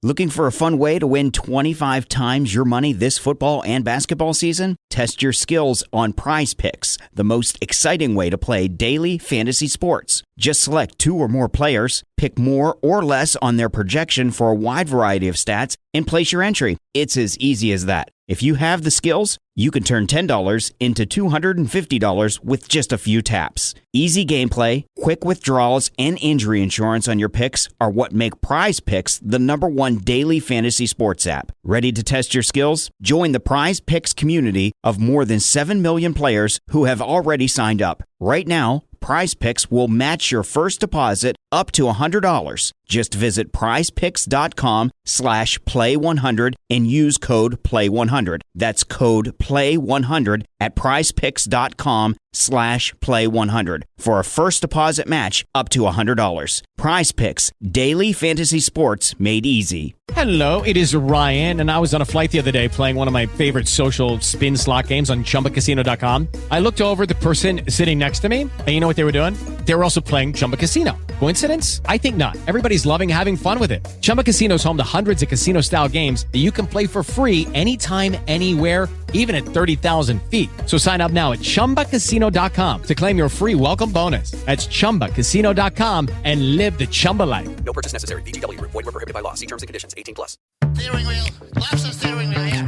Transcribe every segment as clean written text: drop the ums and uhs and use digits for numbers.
Looking for a fun way to win 25 times your money this football and basketball season? Test your skills on Prize Picks, the most exciting way to play daily fantasy sports. Just select 2 or more players, pick more or less on their projection for a wide variety of stats, and place your entry. It's as easy as that. If you have the skills, you can turn $10 into $250 with just a few taps. Easy gameplay, quick withdrawals, and injury insurance on your picks are what make Prize Picks the #1 daily fantasy sports app. Ready to test your skills? Join the Prize Picks community of more than 7 million players who have already signed up. Right now, Prize Picks will match your first deposit up to $100. Just visit prizepicks.com/play100 and use code play100. That's code play100 at prizepicks.com/play100 for a first deposit match up to $100. Prize Picks, daily fantasy sports made easy. Hello, it is Ryan, and I was on a flight the other day playing one of my favorite social spin slot games on ChumbaCasino.com. I looked over at the person sitting next to me, and you know what they were doing? They were also playing Chumba Casino. Coincidence? I think not. Everybody's loving having fun with it. Chumba Casino is home to hundreds of casino-style games that you can play for free anytime, anywhere, even at 30,000 feet. So sign up now at ChumbaCasino.com to claim your free welcome bonus. That's ChumbaCasino.com and live the Chumba life. No purchase necessary. VGW. Void where prohibited by law. See terms and conditions. 18+. Steering wheel. Left the steering wheel, yeah.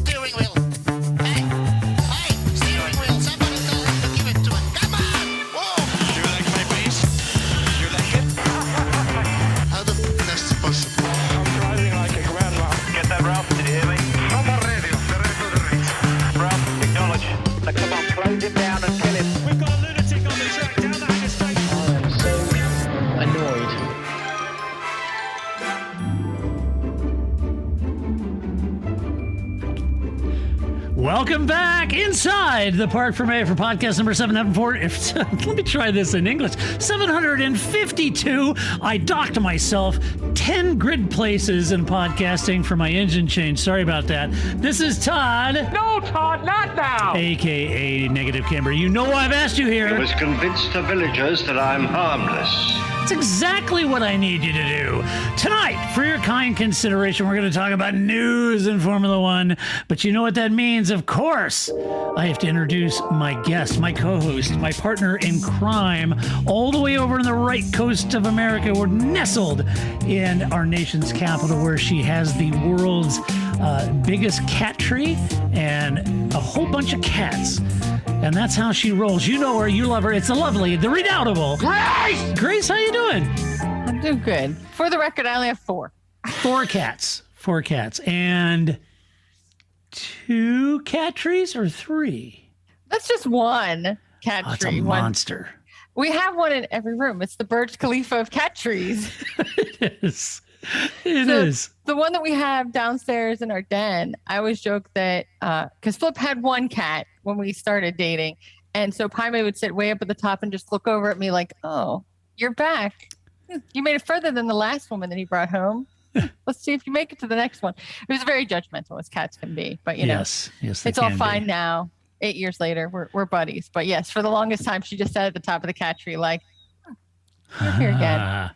Steering wheel. Hey. Hey, steering wheel. Somebody tell him to give it to him. Come on. Whoa. Do you like my face? You like it? How the f*** that's supposed to be? I'm driving like a grandma. Get that, Ralph? Did you hear me? From our radio. Ralph, acknowledge. Now, come on, close him down and kill him. We've got a lunatic on the track down the Hanger Station. I am so annoyed. Welcome back inside the Parc Fermé for podcast number 704. Let me try this in English. 752. I docked myself 10 grid places in podcasting for my engine change. Sorry about that. This is Todd. No, Todd, not now. AKA Negative Camber. You know why I've asked you here. Was convinced the villagers that I'm harmless. That's exactly what I need you to do. Tonight, for your kind consideration, we're going to talk about news in Formula One. But you know what that means, of course. I have to introduce my guest, my co-host, my partner in crime, all the way over on the right coast of America. We're nestled in our nation's capital, where she has the world's biggest cat tree and a whole bunch of cats. And that's how she rolls. You know her, you love her. It's the lovely, the redoubtable Grace! Grace, how you doing? I'm doing good. For the record, I only have 4. 4 cats. 4 cats. And 2 cat trees or 3? That's just one cat Oh, it's tree. a monster. We have one in every room. It's the Burj Khalifa of cat trees. It is. It is. The one that we have downstairs in our den, I always joke that because Flip had one cat when we started dating. And so Paime would sit way up at the top and just look over at me like, oh, you're back. You made it further than the last woman that he brought home. Let's see if you make it to the next one. It was very judgmental, as cats can be. But, you know, Yes, it's all fine now. 8 years later, we're buddies. But, yes, for the longest time, she just sat at the top of the cat tree like, oh, you're here again.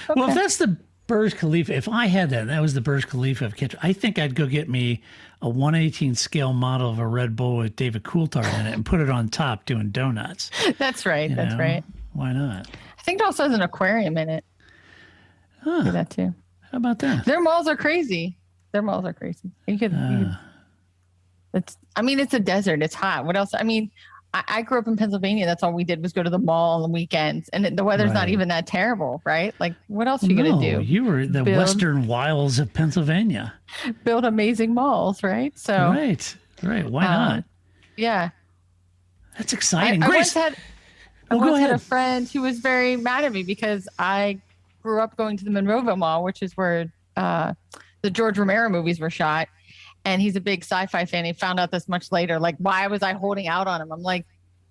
Okay. Well, if that's the Burj Khalifa, if I had that was the Burj Khalifa of cat, I think I'd go get me a 1/18 scale model of a Red Bull with David Coulthard in it and put it on top doing donuts. That's right. That's right. Why not? I think it also has an aquarium in it. Huh. Do that too. How about that? Their malls are crazy. You could it's a desert. It's hot. What else? I mean, I grew up in Pennsylvania. That's all we did was go to the mall on the weekends. And the weather's not even that terrible, right? Like, what else are you going to do? You were the western wilds of Pennsylvania. Build amazing malls, right? So Right. Why not? Yeah. That's exciting. I once had a friend who was very mad at me because I grew up going to the Monroeville Mall, which is where the George Romero movies were shot. And he's a big sci-fi fan. He found out this much later. Like, why was I holding out on him? I'm like,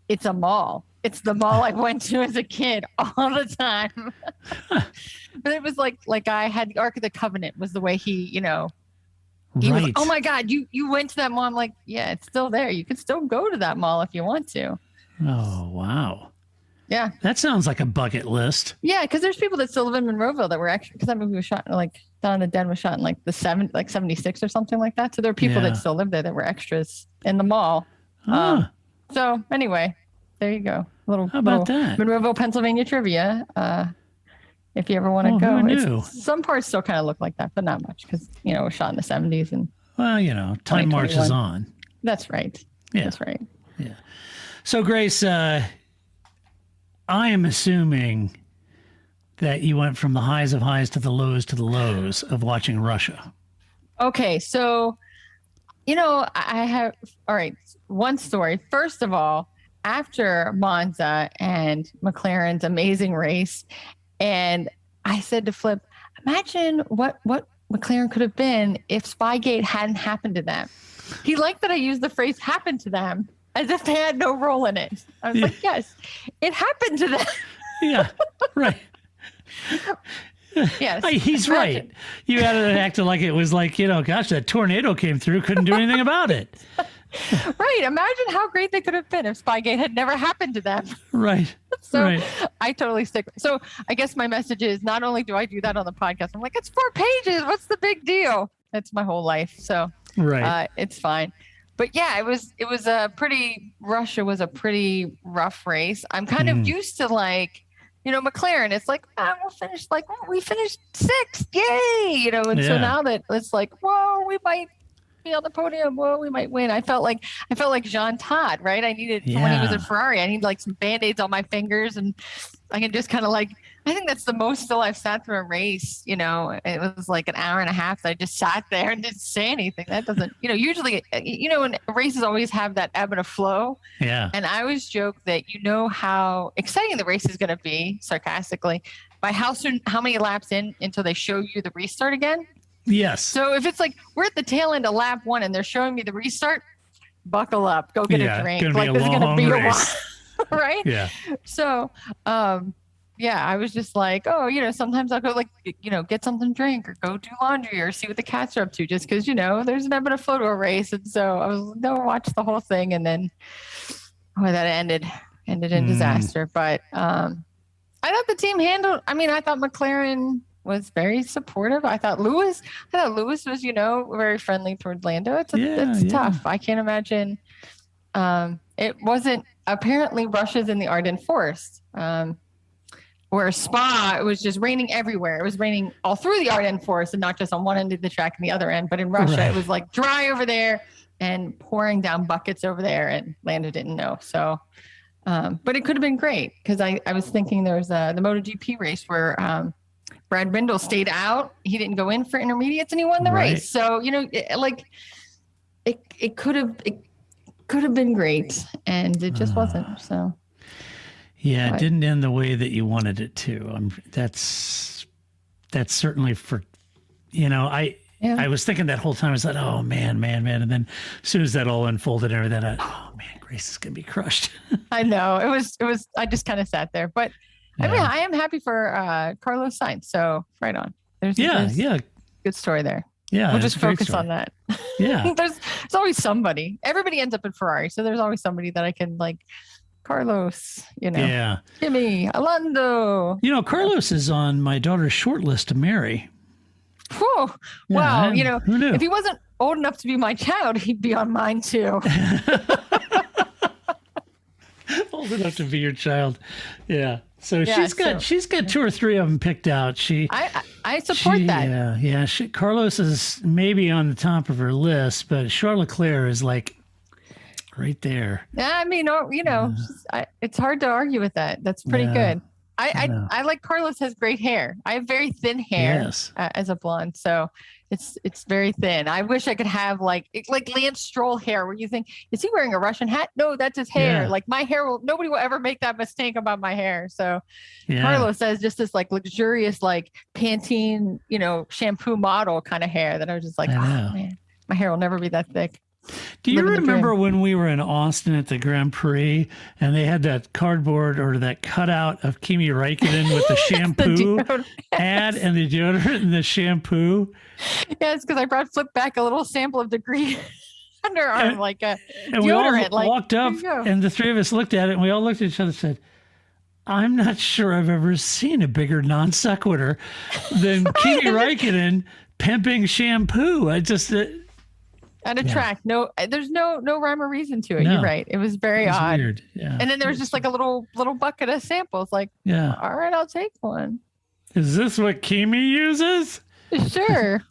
it's a mall. It's the mall I went to as a kid all the time. But it was like I had the Ark of the Covenant was the way he was, oh my God, you went to that mall. I'm like, yeah, it's still there. You can still go to that mall if you want to. Oh, wow. Yeah. That sounds like a bucket list. Yeah, because there's people that still live in Monroeville that were extra, because that movie was shot in like Dawn of the Dead was shot in like 76 or something like that. So there are people that still live there that were extras in the mall. So anyway, there you go. How about that? Monroeville, Pennsylvania trivia. If you ever want to go. Who knew? Some parts still kind of look like that, but not much, because it was shot in the 70s and. Well, time marches on. That's right. Yeah. That's right. Yeah. So Grace, I am assuming that you went from the highs of highs to the lows of watching Russia. Okay, so, I have, all right, one story. First of all, after Monza and McLaren's amazing race, and I said to Flip, imagine what McLaren could have been if Spygate hadn't happened to them. He liked that I used the phrase happened to them as if they had no role in it. I was like, yes, it happened to them. Yeah, right. Yes. He's right. You had to act like it was like, gosh, that tornado came through, couldn't do anything about it. Right. Imagine how great they could have been if Spygate had never happened to them. Right. So right. I totally stick. So I guess my message is, not only do I do that on the podcast, I'm like, it's 4 pages. What's the big deal? That's my whole life. So it's fine. But yeah, Russia was a pretty rough race. I'm kind of used to McLaren. It's like, we finished 6th. Yay. So now that it's like, whoa, we might be on the podium. Whoa, we might win. I felt like Jean Todt, right? I needed, when he was at Ferrari, I need like some Band-Aids on my fingers, and I can just kind of I think that's the most still I've sat through a race. It was like an hour and a half that I just sat there and didn't say anything. That doesn't, usually, when races always have that ebb and a flow. Yeah. And I always joke that how exciting the race is going to be, sarcastically, by how many laps in until they show you the restart again. Yes. So if it's like we're at the tail end of lap 1 and they're showing me the restart, buckle up, go get a drink. Like, this is going to be a while. Right? Yeah. So, I was just like, sometimes I'll go get something to drink or go do laundry or see what the cats are up to, just because, there's an ebb and a flow to a race. And so I was watch the whole thing, and then that ended in disaster. But I thought the team handled. I thought McLaren was very supportive. I thought Lewis was, very friendly toward Lando. It's tough. I can't imagine. It wasn't, apparently Russia's in the Ardennes Forest, where Spa, it was just raining everywhere. It was raining all through the Ardennes Forest, and not just on one end of the track and the other end. But in Russia, It was like dry over there and pouring down buckets over there, and Lando didn't know. So, but it could have been great, because I was thinking there was the MotoGP race where Brad Bindle stayed out. He didn't go in for intermediates, and he won the race. So, it could have been great, and it just wasn't. So. Yeah, it didn't end the way that you wanted it to. That's certainly for, I was thinking that whole time, I was like, oh man. And then as soon as that all unfolded and everything, Grace is going to be crushed. I know. It was, I just kind of sat there, but I am happy for Carlos Sainz. So right on. There's good story there. Yeah. We'll just focus on that. Yeah. There's always somebody. Everybody ends up in Ferrari. So there's always somebody that I can Carlos, Kimi, Alonso. Carlos is on my daughter's short list to marry. Whew. Wow. Who knew? If he wasn't old enough to be my child, he'd be on mine too. Old enough to be your child. Yeah. So she's got 2 or 3 of them picked out. I support that. Yeah. Carlos is maybe on the top of her list, but Charles Leclerc is right there. Yeah, it's hard to argue with that. That's pretty good. I like Carlos has great hair. I have very thin hair as a blonde, so it's very thin. I wish I could have like Lance Stroll hair, where you think, is he wearing a Russian hat? No, that's his hair. Yeah. Like my hair nobody will ever make that mistake about my hair. So Carlos has just this luxurious Pantene, shampoo model kind of hair that I was just like, oh man, my hair will never be that thick. Do you remember when we were in Austin at the Grand Prix and they had that cardboard or that cutout of Kimi Räikkönen with the shampoo ad and the deodorant and the shampoo? Yes, because I brought Flip back a little sample of Degree underarm, and deodorant. We all walked up and the 3 of us looked at it and we all looked at each other and said, I'm not sure I've ever seen a bigger non sequitur than Kimi Räikkönen pimping shampoo. I just at a track. No, there's no rhyme or reason to it. No. You're right. It was very odd. Weird. Yeah. And then there was just like a little bucket of samples. Like, all right, I'll take one. Is this what Kimi uses? Sure.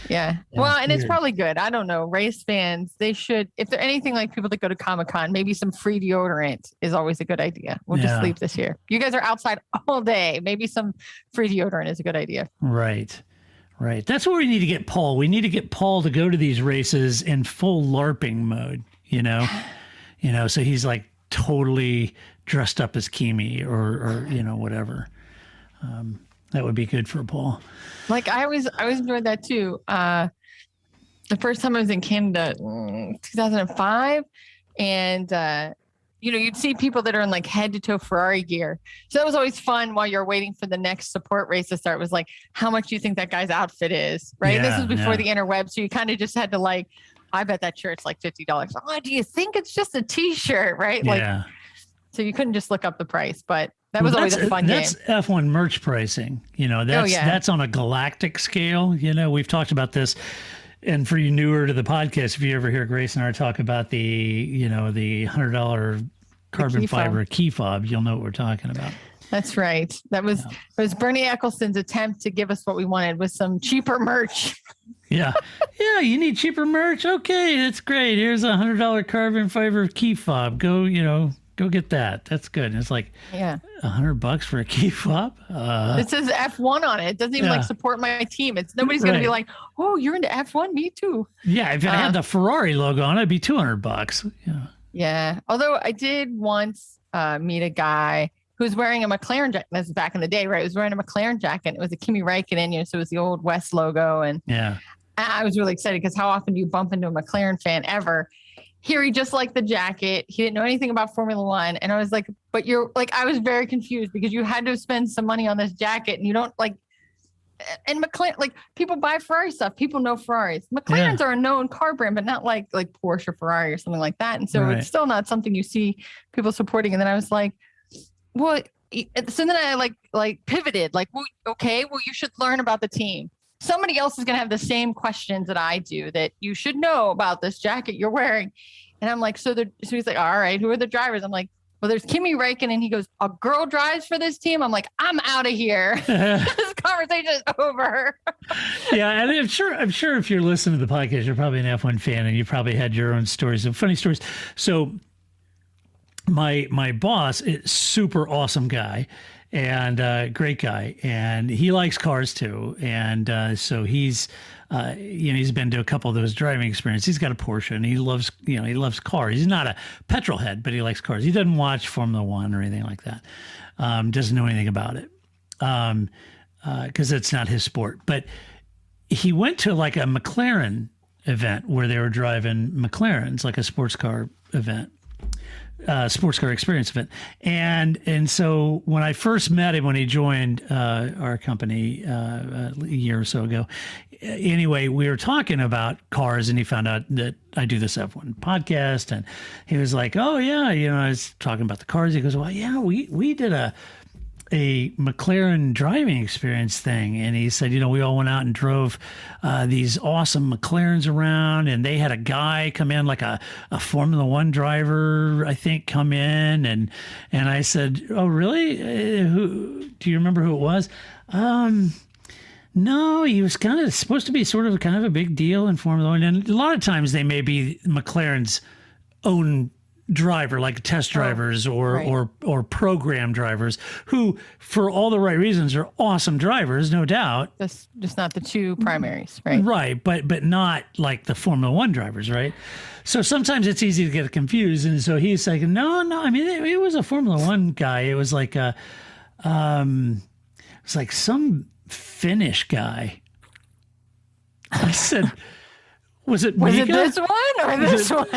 Yeah, well, and weird. it's probably good. I don't know. Race fans, they should, if they're anything like people that go to Comic-Con, maybe some free deodorant is always a good idea. We'll just leave this here. You guys are outside all day. Maybe some free deodorant is a good idea. Right. That's where we need to get Paul. We need to get Paul to go to these races in full LARPing mode, so he's like totally dressed up as Kimi or whatever. That would be good for Paul. Like I always enjoyed that too. The first time I was in Canada, 2005, and you'd see people that are in like head to toe Ferrari gear. So that was always fun while you're waiting for the next support race to start. Was like, how much do you think that guy's outfit is? Right. Yeah, this was before the interweb, so you kind of just had to like, I bet that shirt's like $50. Oh, do you think it's just a T-shirt? Right. Yeah. Like, so you couldn't just look up the price, but that was always a fun game. That's F1 merch pricing. That's on a galactic scale. We've talked about this. And for you newer to the podcast, if you ever hear Grace and I talk about the $100 carbon fiber key fob, you'll know what we're talking about. That's right. It was Bernie Eccleston's attempt to give us what we wanted with some cheaper merch. Yeah. You need cheaper merch. Okay, that's great. Here's $100 carbon fiber key fob. Go get that. That's good. And it's like, $100 for a key fob. It says F1 on it. It doesn't even like support my team. Nobody's going to be like, oh, you're into F1. Me too. Yeah. If it had the Ferrari logo on it, it'd be $200. Yeah. Yeah. Although I did once meet a guy who was wearing a McLaren jacket. This was back in the day, right? He was wearing a McLaren jacket. It was a Kimi Räikkönen, so it was the old West logo. And I was really excited because how often do you bump into a McLaren fan ever? Here, he just liked the jacket. He didn't know anything about Formula One. And I was like, but you're like, I was very confused because you had to spend some money on this jacket and you don't like, and McLaren, like people buy Ferrari stuff. People know Ferraris. McLarens are a known car brand, but not like Porsche or Ferrari or something like that. And so it's still not something you see people supporting. And then I was like, well, so then I like pivoted, like, well, okay, well, you should learn about the team. Somebody else is going to have the same questions that I do that you should know about this jacket you're wearing. And I'm like, so he's like, all right, who are the drivers? I'm like, well, there's Kimi Räikkönen. And he goes, a girl drives for this team. I'm like, I'm out of here. This conversation is over. Yeah. And I'm sure if you're listening to the podcast, you're probably an F1 fan and you probably had your own stories and funny stories. So my boss is super awesome guy. And great guy, and he likes cars too. And so he's been to a couple of those driving experiences. He's got a Porsche, and he loves cars. He's not a petrol head, but he likes cars. He doesn't watch Formula One or anything like that. Doesn't know anything about it because it's not his sport. But he went to like a McLaren event where they were driving McLarens, like a sports car event. Sports car experience event. And so when I first met him, when he joined our company a year or so ago, anyway, we were talking about cars and he found out that I do this F1 podcast and he was like, oh yeah, I was talking about the cars. He goes, well, yeah, we did a McLaren driving experience thing. And he said, we all went out and drove these awesome McLarens around, and they had a guy come in, like a Formula One driver, I think, come in. And I said, oh, really? Who do you remember who it was? No, he was kind of supposed to be sort of kind of a big deal in Formula One. And a lot of times they may be McLaren's own driver, like test drivers or program drivers who, for all the right reasons, are awesome drivers, no doubt. That's just not the two primaries, right? Right, but not like the Formula One drivers, right? So sometimes it's easy to get confused, and so he's like, no. I mean, it was a Formula One guy. It was like some Finnish guy. I said. Was it this one or this one?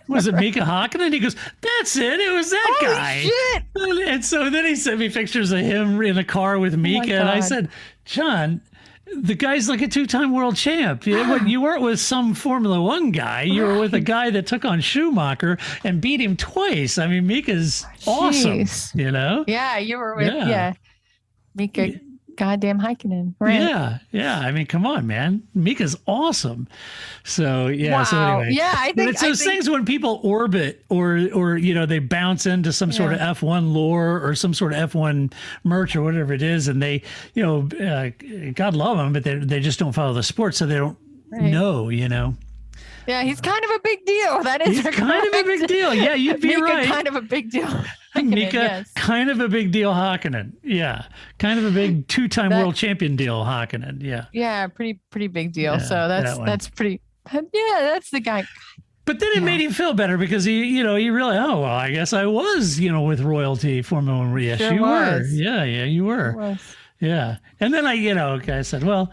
Was it Mika Hakkinen? He goes, that's it. It was that guy. Shit. And so then he sent me pictures of him in a car with Mika. And I said, John, The guy's like a 2-time world champ. You weren't with some Formula One guy. You were with a guy that took on Schumacher and beat him twice. I mean, Mika's awesome. Jeez. You know? Yeah, you were with Yeah. Mika goddamn Heikkinen. Right. Yeah. I mean, come on, man. Mika's awesome. So yeah. Wow. So anyway, Yeah, I but think it's those things when people orbit or they bounce into some sort of F1 lore or some sort of F1 merch or whatever it is, and they God love them, but they just don't follow the sport, so they don't know. Yeah, he's kind of a big deal. That is kind of a big deal. Yeah, you'd be Mika, right. kind of a big deal. Mika, yes. kind of a big deal, Hakkinen. Yeah, kind of a big 2-time world champion deal, Hakkinen. Yeah. Yeah, pretty big deal. Yeah, so that's pretty. Yeah, that's the guy. But then it made him feel better because he realized, oh well, I guess I was, with royalty Formula One. Yes, Sure you were. was. Yeah, you were. Was. Yeah, and then I said, well,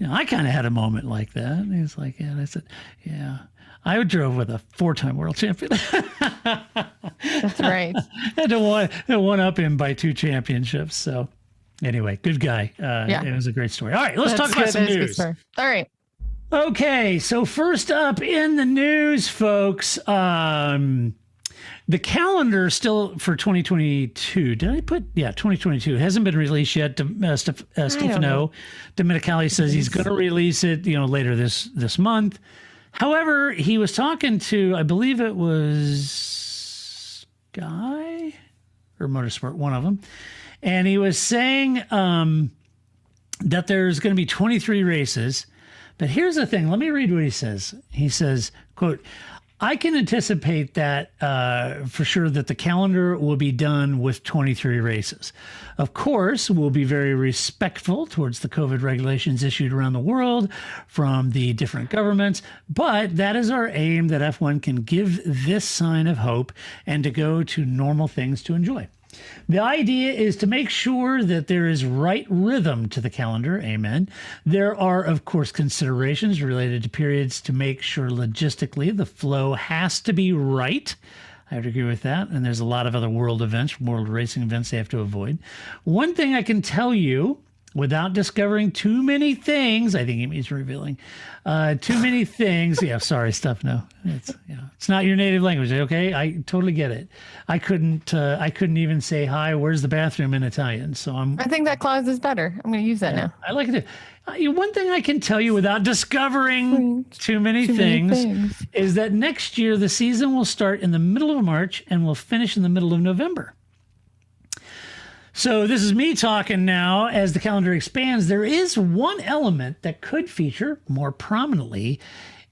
I kind of had a moment like that. And he was like, yeah. And I said, yeah. I drove with a 4-time world champion. That's right. Had to one up him by 2 championships. So anyway, good guy. It was a great story. All right, let's talk about some news. All right. Okay, so first up in the news, folks, the calendar still for 2022. Did I put 2022 hasn't been released yet. Stefano Domenicali says he's going to release it, later this month. However, he was talking to, I believe it was Sky or Motorsport, one of them, and he was saying that there's going to be 23 races. But here's the thing. Let me read what he says. He says, quote, I can anticipate that for sure that the calendar will be done with 23 races. Of course, we'll be very respectful towards the COVID regulations issued around the world from the different governments, but that is our aim, that F1 can give this sign of hope and to go to normal things to enjoy. The idea is to make sure that there is right rhythm to the calendar. Amen. There are, of course, considerations related to periods to make sure logistically the flow has to be right. I would agree with that. And there's a lot of other world racing events they have to avoid. One thing I can tell you, without discovering too many things, I think he means revealing too many things. Yeah, sorry, Stefano. It's not your native language. Okay, I totally get it. I couldn't even say hi. Where's the bathroom in Italian? So I think that clause is better. I'm going to use that now. I like it. One thing I can tell you without discovering too many things is that next year the season will start in the middle of March and will finish in the middle of November. So this is me talking now. As the calendar expands, there is one element that could feature more prominently,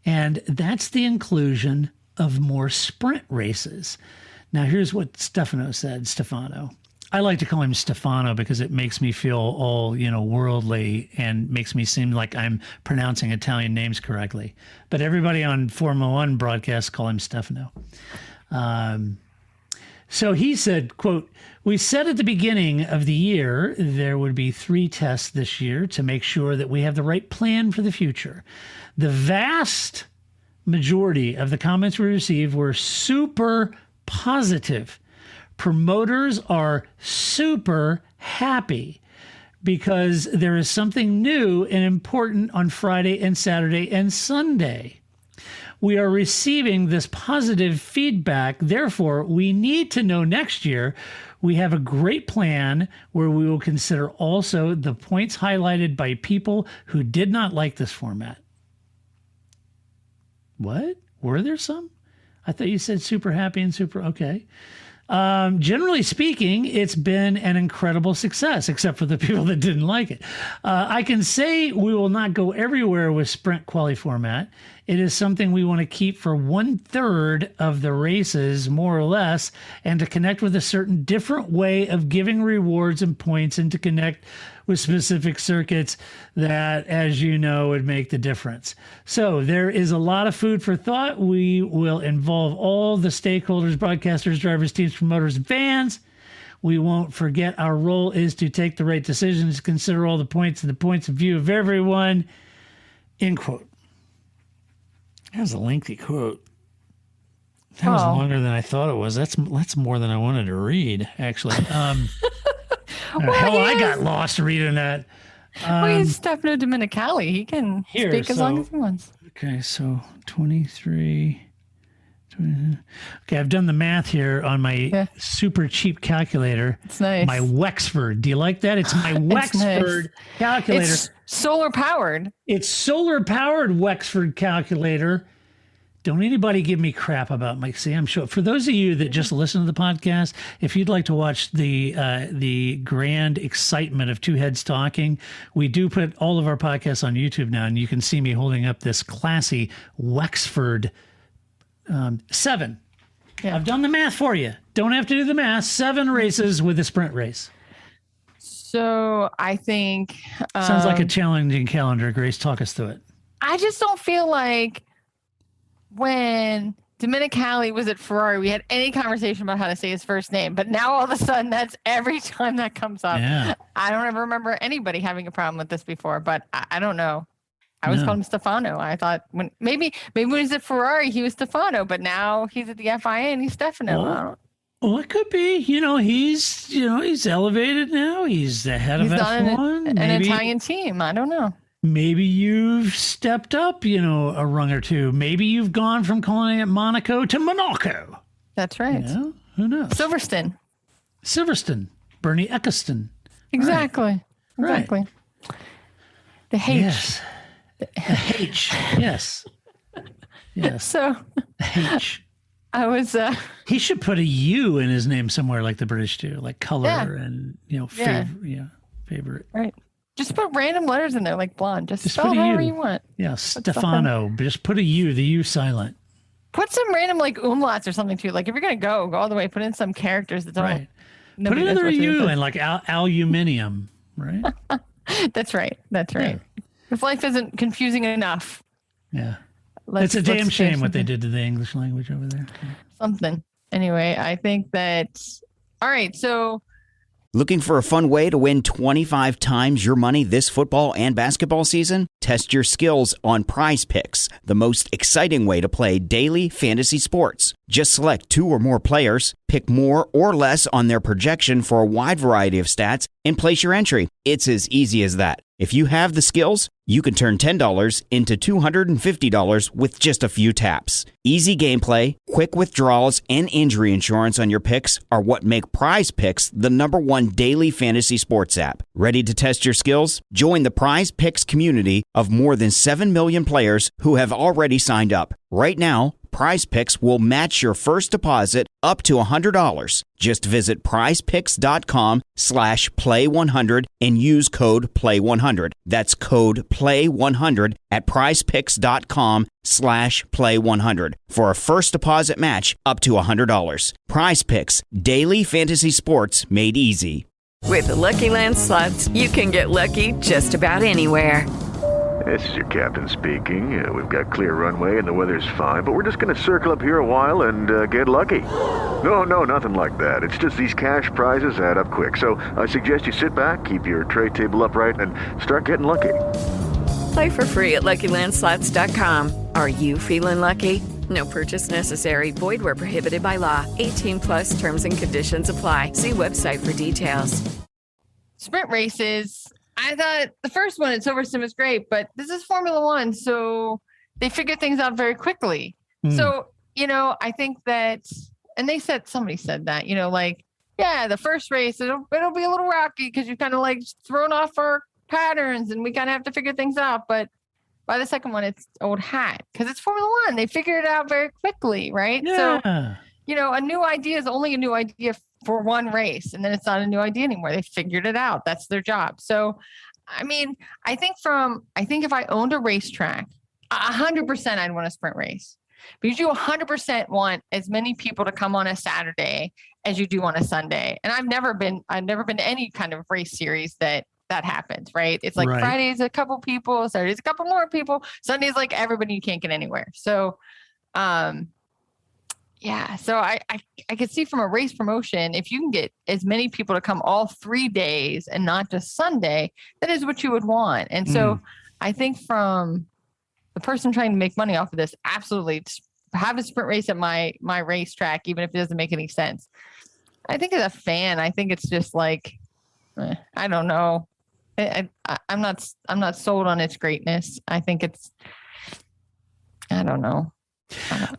and that's the inclusion of more sprint races. Now, here's what Stefano said. Stefano. I like to call him Stefano because it makes me feel all, worldly and makes me seem like I'm pronouncing Italian names correctly. But everybody on Formula One broadcasts call him Stefano. So he said, quote, we said at the beginning of the year there would be 3 tests this year to make sure that we have the right plan for the future. The vast majority of the comments we received were super positive. Promoters are super happy because there is something new and important on Friday and Saturday and Sunday. We are receiving this positive feedback. Therefore, we need to know next year we have a great plan where we will consider also the points highlighted by people who did not like this format. What? Were there some? I thought you said super happy and super okay. Generally speaking, it's been an incredible success, except for the people that didn't like it. I can say we will not go everywhere with sprint quali format. It is something we want to keep for 1/3 of the races, more or less, and to connect with a certain different way of giving rewards and points and to connect with specific circuits that, as you know, would make the difference. So there is a lot of food for thought. We will involve all the stakeholders, broadcasters, drivers, teams, promoters, and fans. We won't forget our role is to take the right decisions, consider all the points and the points of view of everyone. End quote. That was a lengthy quote. That was longer than I thought it was. That's more than I wanted to read, actually. Hell, I got lost reading that. Well, he's Stefano Domenicali. He can Here, speak as so- long as he wants. Okay, so 23. Okay, I've done the math here on my super cheap calculator. It's nice. My Wexford. Do you like that? It's my Wexford calculator. It's solar powered. It's solar powered Wexford calculator. Don't anybody give me crap about my Sam show. For those of you that just listen to the podcast, if you'd like to watch the grand excitement of two heads talking, we do put all of our podcasts on YouTube now, and you can see me holding up this classy Wexford 7. Yeah. I've done the math for you. Don't have to do the math. 7 races with a sprint race. So I think Sounds like a challenging calendar. Grace, talk us through it. I just don't feel like when Domenicali was at Ferrari, we had any conversation about how to say his first name. But now all of a sudden, that's every time that comes up. Yeah. I don't ever remember anybody having a problem with this before, but I don't know. I always called him Stefano. I thought maybe when he was at Ferrari, he was Stefano, but now he's at the FIA and he's Stefano. Well, it could be. He's elevated now. He's the head of F1. An Italian team. I don't know. Maybe you've stepped up, a rung or two. Maybe you've gone from calling it Monaco to Monaco. That's right. Who knows? Silverstone. Bernie Eccleston. Exactly. Right. Exactly. The H. Yes. The H. Yes. Yes. So H. I was. He should put a U in his name somewhere, like the British do, like color and favorite. Right. Just put random letters in there, like blonde. Just spell put a however U. you want. Yeah, Stefano. Just put a U. The U silent. Put some random like umlauts or something too. Like if you're gonna go all the way. Put in some characters that don't. Right. Put another U in, like aluminium. Right. That's right. That's right. Yeah. If life isn't confusing enough. Yeah. It's a damn shame what they did to the English language over there. Something. Anyway, I think that. All right. So. Looking for a fun way to win 25 times your money this football and basketball season? Test your skills on Prize Picks, the most exciting way to play daily fantasy sports. Just select 2 or more players, pick more or less on their projection for a wide variety of stats, and place your entry. It's as easy as that. If you have the skills, you can turn $10 into $250 with just a few taps. Easy gameplay, quick withdrawals, and injury insurance on your picks are what make Prize Picks the #1 daily fantasy sports app. Ready to test your skills? Join the Prize Picks community of more than 7 million players who have already signed up. Right now, Prize Picks will match your first deposit up to $100. Just visit prizepicks.com/play100 and use code play100. That's code play100 at prizepicks.com/play100 for a first deposit match up to $100. Prize Picks, daily fantasy sports made easy. With the Lucky Land Slots, you can get lucky just about anywhere. This is your captain speaking. We've got clear runway and the weather's fine, but we're just going to circle up here a while and get lucky. No, nothing like that. It's just these cash prizes add up quick. So I suggest you sit back, keep your tray table upright, and start getting lucky. Play for free at LuckyLandSlots.com. Are you feeling lucky? No purchase necessary. Void where prohibited by law. 18+ terms and conditions apply. See website for details. Sprint races. I thought the first one at Silverstone was great, but this is Formula One, so they figure things out very quickly. So, I think that, and somebody said that, the first race, it'll be a little rocky because you've kind of like thrown off our patterns and we kind of have to figure things out. But by the second one, it's old hat because it's Formula One. They figure it out very quickly, right? Yeah. So, a new idea is only a new idea for one race, and then it's not a new idea anymore. They figured it out. That's their job. So, I think if I owned a racetrack, 100% I'd want a sprint race because you 100% want as many people to come on a Saturday as you do on a Sunday. And I've never been to any kind of race series that happens, right? It's like Friday's a couple people, Saturday's a couple more people, Sunday's like everybody, you can't get anywhere. So, so I could see from a race promotion, if you can get as many people to come all 3 days and not just Sunday, that is what you would want. And so I think from the person trying to make money off of this, absolutely have a sprint race at my racetrack, even if it doesn't make any sense. I think as a fan, I think it's just like, I don't know. I'm not sold on its greatness. I think I don't know.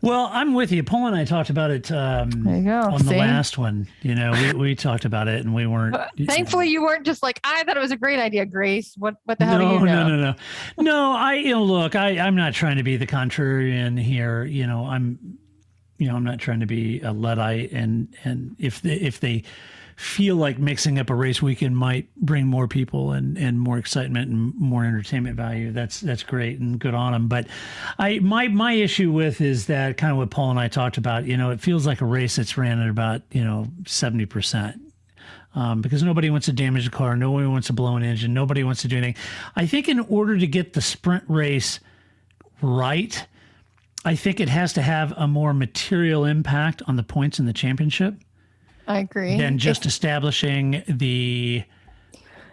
Well, I'm with you. Paul and I talked about it there you go. on the last one. We talked about it and we weren't. Thankfully, you weren't just like, I thought it was a great idea, Grace. What the hell do you know? No. Look, I'm not trying to be the contrarian here. I'm not trying to be a Luddite. And if they feel like mixing up a race weekend might bring more people and more excitement and more entertainment value, that's great and good on them. But my issue with is that kind of what Paul and I talked about. It feels like a race that's ran at about 70%. Because nobody wants to damage the car, nobody wants to blow an engine, nobody wants to do anything. I think in order to get the sprint race right, I think it has to have a more material impact on the points in the championship. I agree. Than just establishing the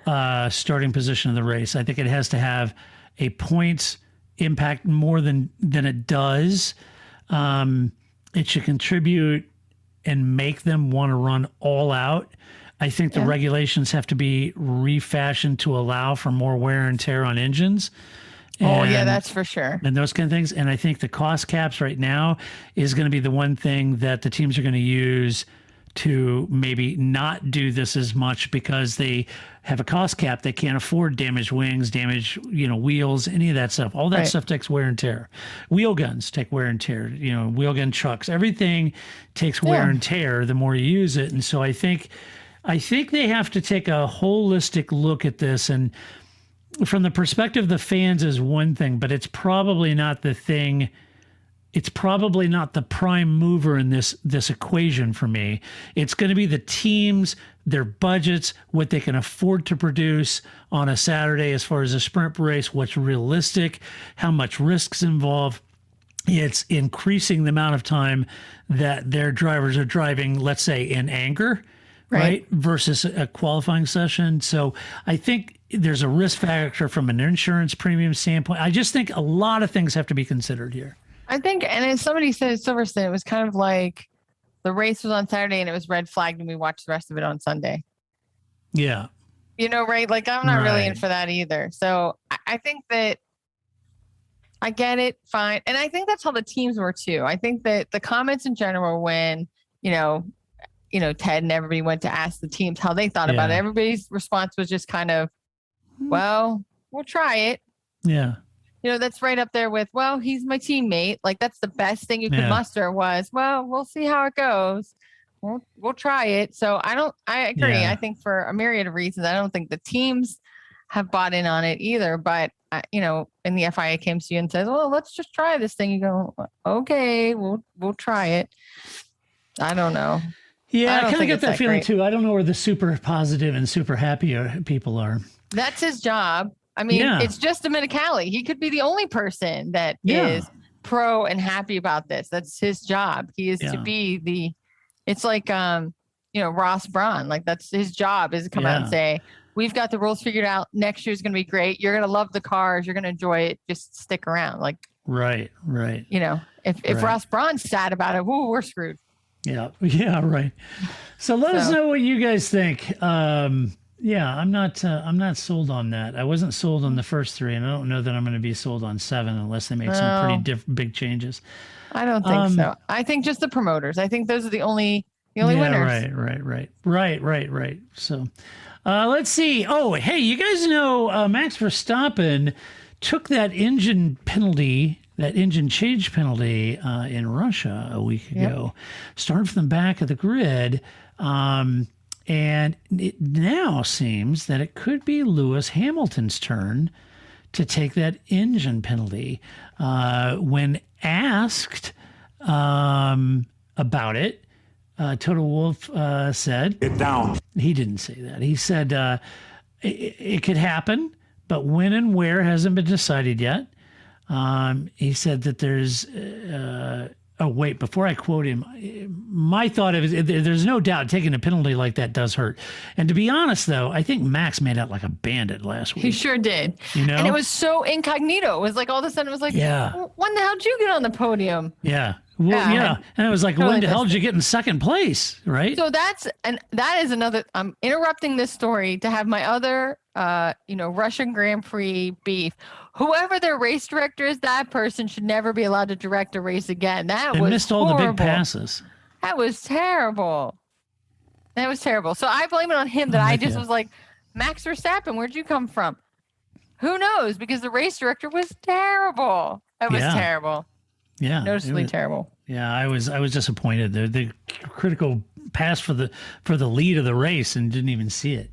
starting position of the race. I think it has to have a points impact more than it does. It should contribute and make them want to run all out. I think the regulations have to be refashioned to allow for more wear and tear on engines. That's for sure. And those kind of things. And I think the cost caps right now is going to be the one thing that the teams are going to use to maybe not do this as much because they have a cost cap. They can't afford damaged wings, damaged, wheels, any of that stuff. All that stuff takes wear and tear. Wheel guns take wear and tear, wheel gun trucks, everything takes wear and tear the more you use it. And so I think they have to take a holistic look at this. And from the perspective of the fans is one thing, but it's probably not the thing. It's probably not the prime mover in this equation for me. It's going to be the teams, their budgets, what they can afford to produce on a Saturday as far as a sprint race, what's realistic, how much risk's involved. It's increasing the amount of time that their drivers are driving, let's say, in anger, right? Versus a qualifying session. So I think there's a risk factor from an insurance premium standpoint. I just think a lot of things have to be considered here. I think, and as somebody said at Silverstone, it was kind of like the race was on Saturday and it was red flagged and we watched the rest of it on Sunday. Yeah. Right? Like, I'm not really in for that either. So I think that I get it, fine. And I think that's how the teams were too. I think that the comments in general when, Ted and everybody went to ask the teams how they thought about it, everybody's response was just kind of, well, we'll try it. Yeah. That's right up there with, well, he's my teammate. Like, that's the best thing you could muster was, well, we'll see how it goes. We'll try it. So I agree. Yeah. I think for a myriad of reasons, I don't think the teams have bought in on it either. But, and the FIA came to you and says, well, let's just try this thing. You go, okay, we'll try it. I don't know. Yeah, I kind of get that feeling too. I don't know where the super positive and super happy people are. That's his job. I mean, it's just Dominicali. He could be the only person that is pro and happy about this. That's his job. He is to be it's like, Ross Braun, like that's his job is to come out and say, we've got the rules figured out. Next year's going to be great. You're going to love the cars. You're going to enjoy it. Just stick around. Like, right. If Ross Braun's sad about it, we're screwed. Yeah. Right. So let us know what you guys think. I'm not sold on that. I wasn't sold on the first three, and I don't know that I'm going to be sold on 7 unless they make some pretty big changes. I don't think so. I think just the promoters. I think those are the only winners. Right. So, let's see. Oh, hey, you guys know Max Verstappen took that engine change penalty in Russia a week ago. Started from the back of the grid. And it now seems that it could be Lewis Hamilton's turn to take that engine penalty. When asked about it, Toto Wolff said, "Get down." He didn't say that. He said it could happen, but when and where hasn't been decided yet. He said that there's... before I quote him, my thought of it, there's no doubt taking a penalty like that does hurt. And to be honest, though, I think Max made out like a bandit last week. He sure did. And it was so incognito. It was like all of a sudden it was like, when the hell did you get on the podium? Yeah. Well, yeah. And it was like, Totally when the hell missed did you get in second place, right? So that is another. I'm interrupting this story to have my other, Russian Grand Prix beef. Whoever their race director is, that person should never be allowed to direct a race again. They missed all the big passes. That was terrible. So I blame it on him that I just was like, Max Verstappen, where'd you come from? Who knows? Because the race director was terrible. It was terrible. Yeah, noticeably terrible. Yeah, I was disappointed. The critical pass for the lead of the race and didn't even see it.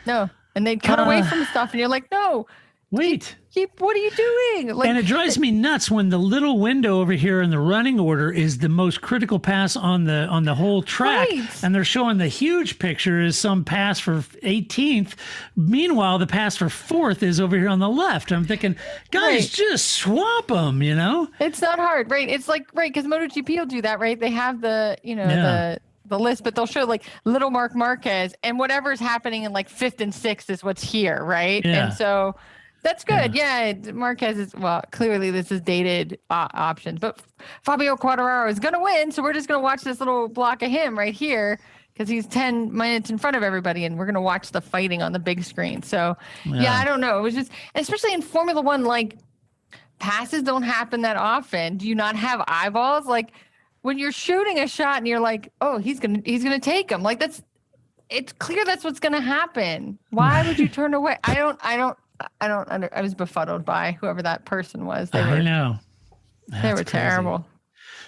No, and they'd cut away from stuff, and you're like, no, wait. What are you doing? And it drives me nuts when the little window over here in the running order is the most critical pass on the whole track, and they're showing the huge picture is some pass for 18th. Meanwhile, the pass for 4th is over here on the left. I'm thinking, guys, just swap them. It's not hard, right? It's like because MotoGP will do that, right? They have the the list, but they'll show like little Mark Marquez, and whatever's happening in like 5th and 6th is what's here, right? Yeah. And so. That's good. Yeah. Marquez is, clearly this is dated options, but Fabio Quartararo is going to win. So we're just going to watch this little block of him right here because he's 10 minutes in front of everybody, and we're going to watch the fighting on the big screen. So, I don't know. It was just, especially in Formula One, like passes don't happen that often. Do you not have eyeballs? Like when you're shooting a shot and you're like, oh, he's going to take him. Like it's clear that's what's going to happen. Why would you turn away? I was befuddled by whoever that person was. I know. They were terrible.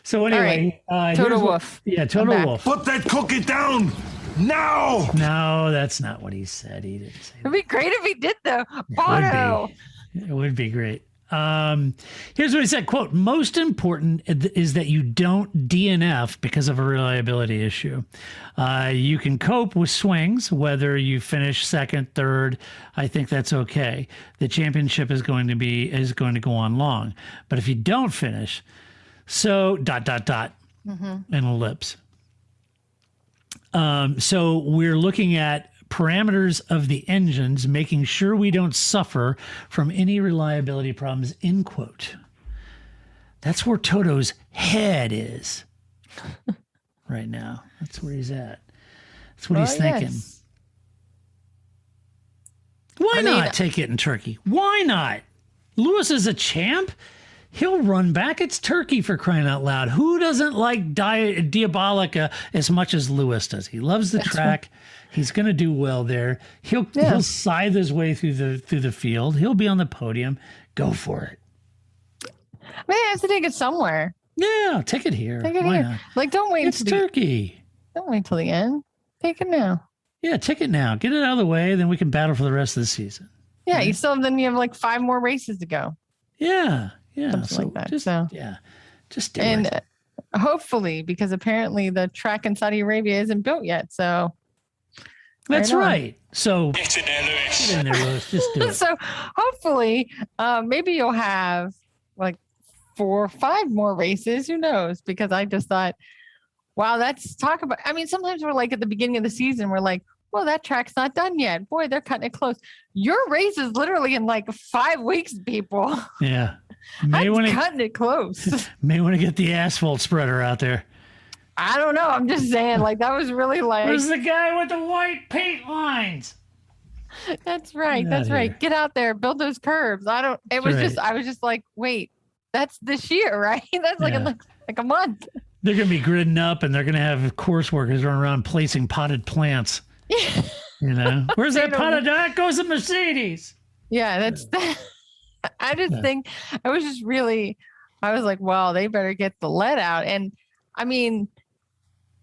So anyway, Toto Wolff. Toto Wolff. Put that cookie down now. No, that's not what he said. He didn't say that. It'd be great if he did though. Bono. It would be great. Here's what he said, quote, most important is that you don't DNF because of a reliability issue. You can cope with swings, whether you finish second, third. I think that's okay. The championship is going to go on long. But if you don't finish, so ... and ellipse. So we're looking at parameters of the engines, making sure we don't suffer from any reliability problems, end quote. That's where Toto's head is right now. That's where he's at. That's what he's thinking. Yes. Why not take it in Turkey? Why not? Lewis is a champ. He'll run back. It's Turkey, for crying out loud. Who doesn't like Diabolica as much as Lewis does? He loves the track. Right. He's going to do well there. He'll scythe his way through the field. He'll be on the podium. Go for it. I mean, I have to take it somewhere. Yeah, take it here. Take it here. Not? Like, don't wait. It's Turkey. Don't wait till the end. Take it now. Yeah, take it now. Get it out of the way. Then we can battle for the rest of the season. Yeah, right? You have like 5 more races to go. Yeah. Yeah. Something like that. Just do it. And hopefully, because apparently the track in Saudi Arabia isn't built yet. So. That's right. So get in there, Lewis. Just do it. So hopefully, maybe you'll have like 4 or 5 more races. Who knows? Because I just thought, wow, sometimes we're like at the beginning of the season, we're like, well, that track's not done yet. Boy, they're cutting it close. Your race is literally in like 5 weeks, people. Yeah. Cutting it close. May want to get the asphalt spreader out there. I don't know. I'm just saying, like, that was really like. Where's the guy with the white paint lines? That's right. That's right. Get out there, build those curbs. I was just like, wait, that's this year, right? That's like a month. They're going to be gridding up, and they're going to have course workers running around placing potted plants. Yeah. Where's that potted? That goes to Mercedes. Yeah, that's. I just think I was like, well, they better get the lead out. And I mean,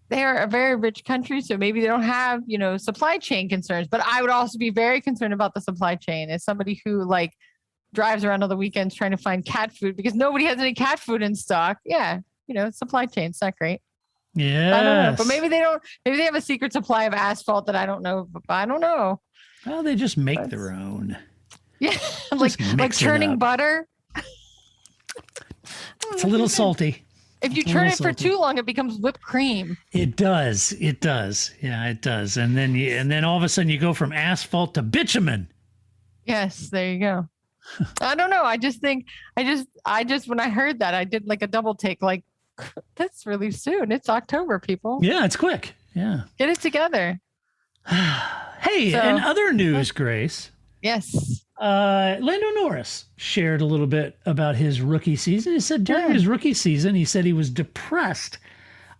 they're a very rich country, so maybe they don't have, supply chain concerns. But I would also be very concerned about the supply chain as somebody who like drives around on the weekends trying to find cat food because nobody has any cat food in stock. Yeah, supply chain's not great. Yeah, I don't know, but maybe they don't. Maybe they have a secret supply of asphalt that I don't know. I don't know. Well, they just make their own. Yeah, like churning butter. It's a little salty. If you turn it for too long, it becomes whipped cream. It does. It does. Yeah, it does. And then all of a sudden you go from asphalt to bitumen. Yes, there you go. I don't know. I just think when I heard that, I did like a double take. Like, That's really soon. It's October, people. Yeah, it's quick. Yeah. Get it together. Hey, and other news, Grace. Yes. Lando Norris shared a little bit about his rookie season. He said during his rookie season, he said he was depressed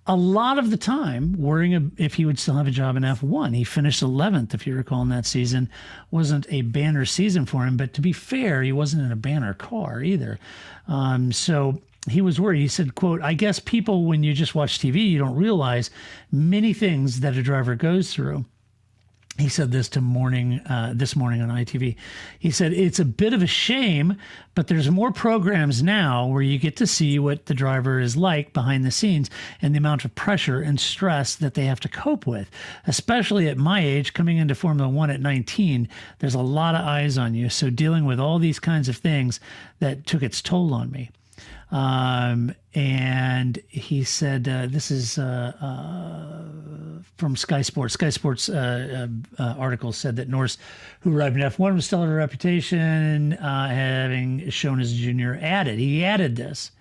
a lot of the time, worrying if he would still have a job in F1. He finished 11th, if you recall, in that season. Wasn't a banner season for him, but to be fair, he wasn't in a banner car either. So he was worried. He said, quote, "I guess people, when you just watch TV, you don't realize many things that a driver goes through." He said this this morning on ITV. He said, "It's a bit of a shame, but there's more programs now where you get to see what the driver is like behind the scenes and the amount of pressure and stress that they have to cope with. Especially at my age, coming into Formula One at 19, there's a lot of eyes on you. So dealing with all these kinds of things that took its toll on me." And he said, this is from Sky Sports. Sky Sports article said that Norris, who arrived in F1 with stellar reputation, having shown as a junior, he added this,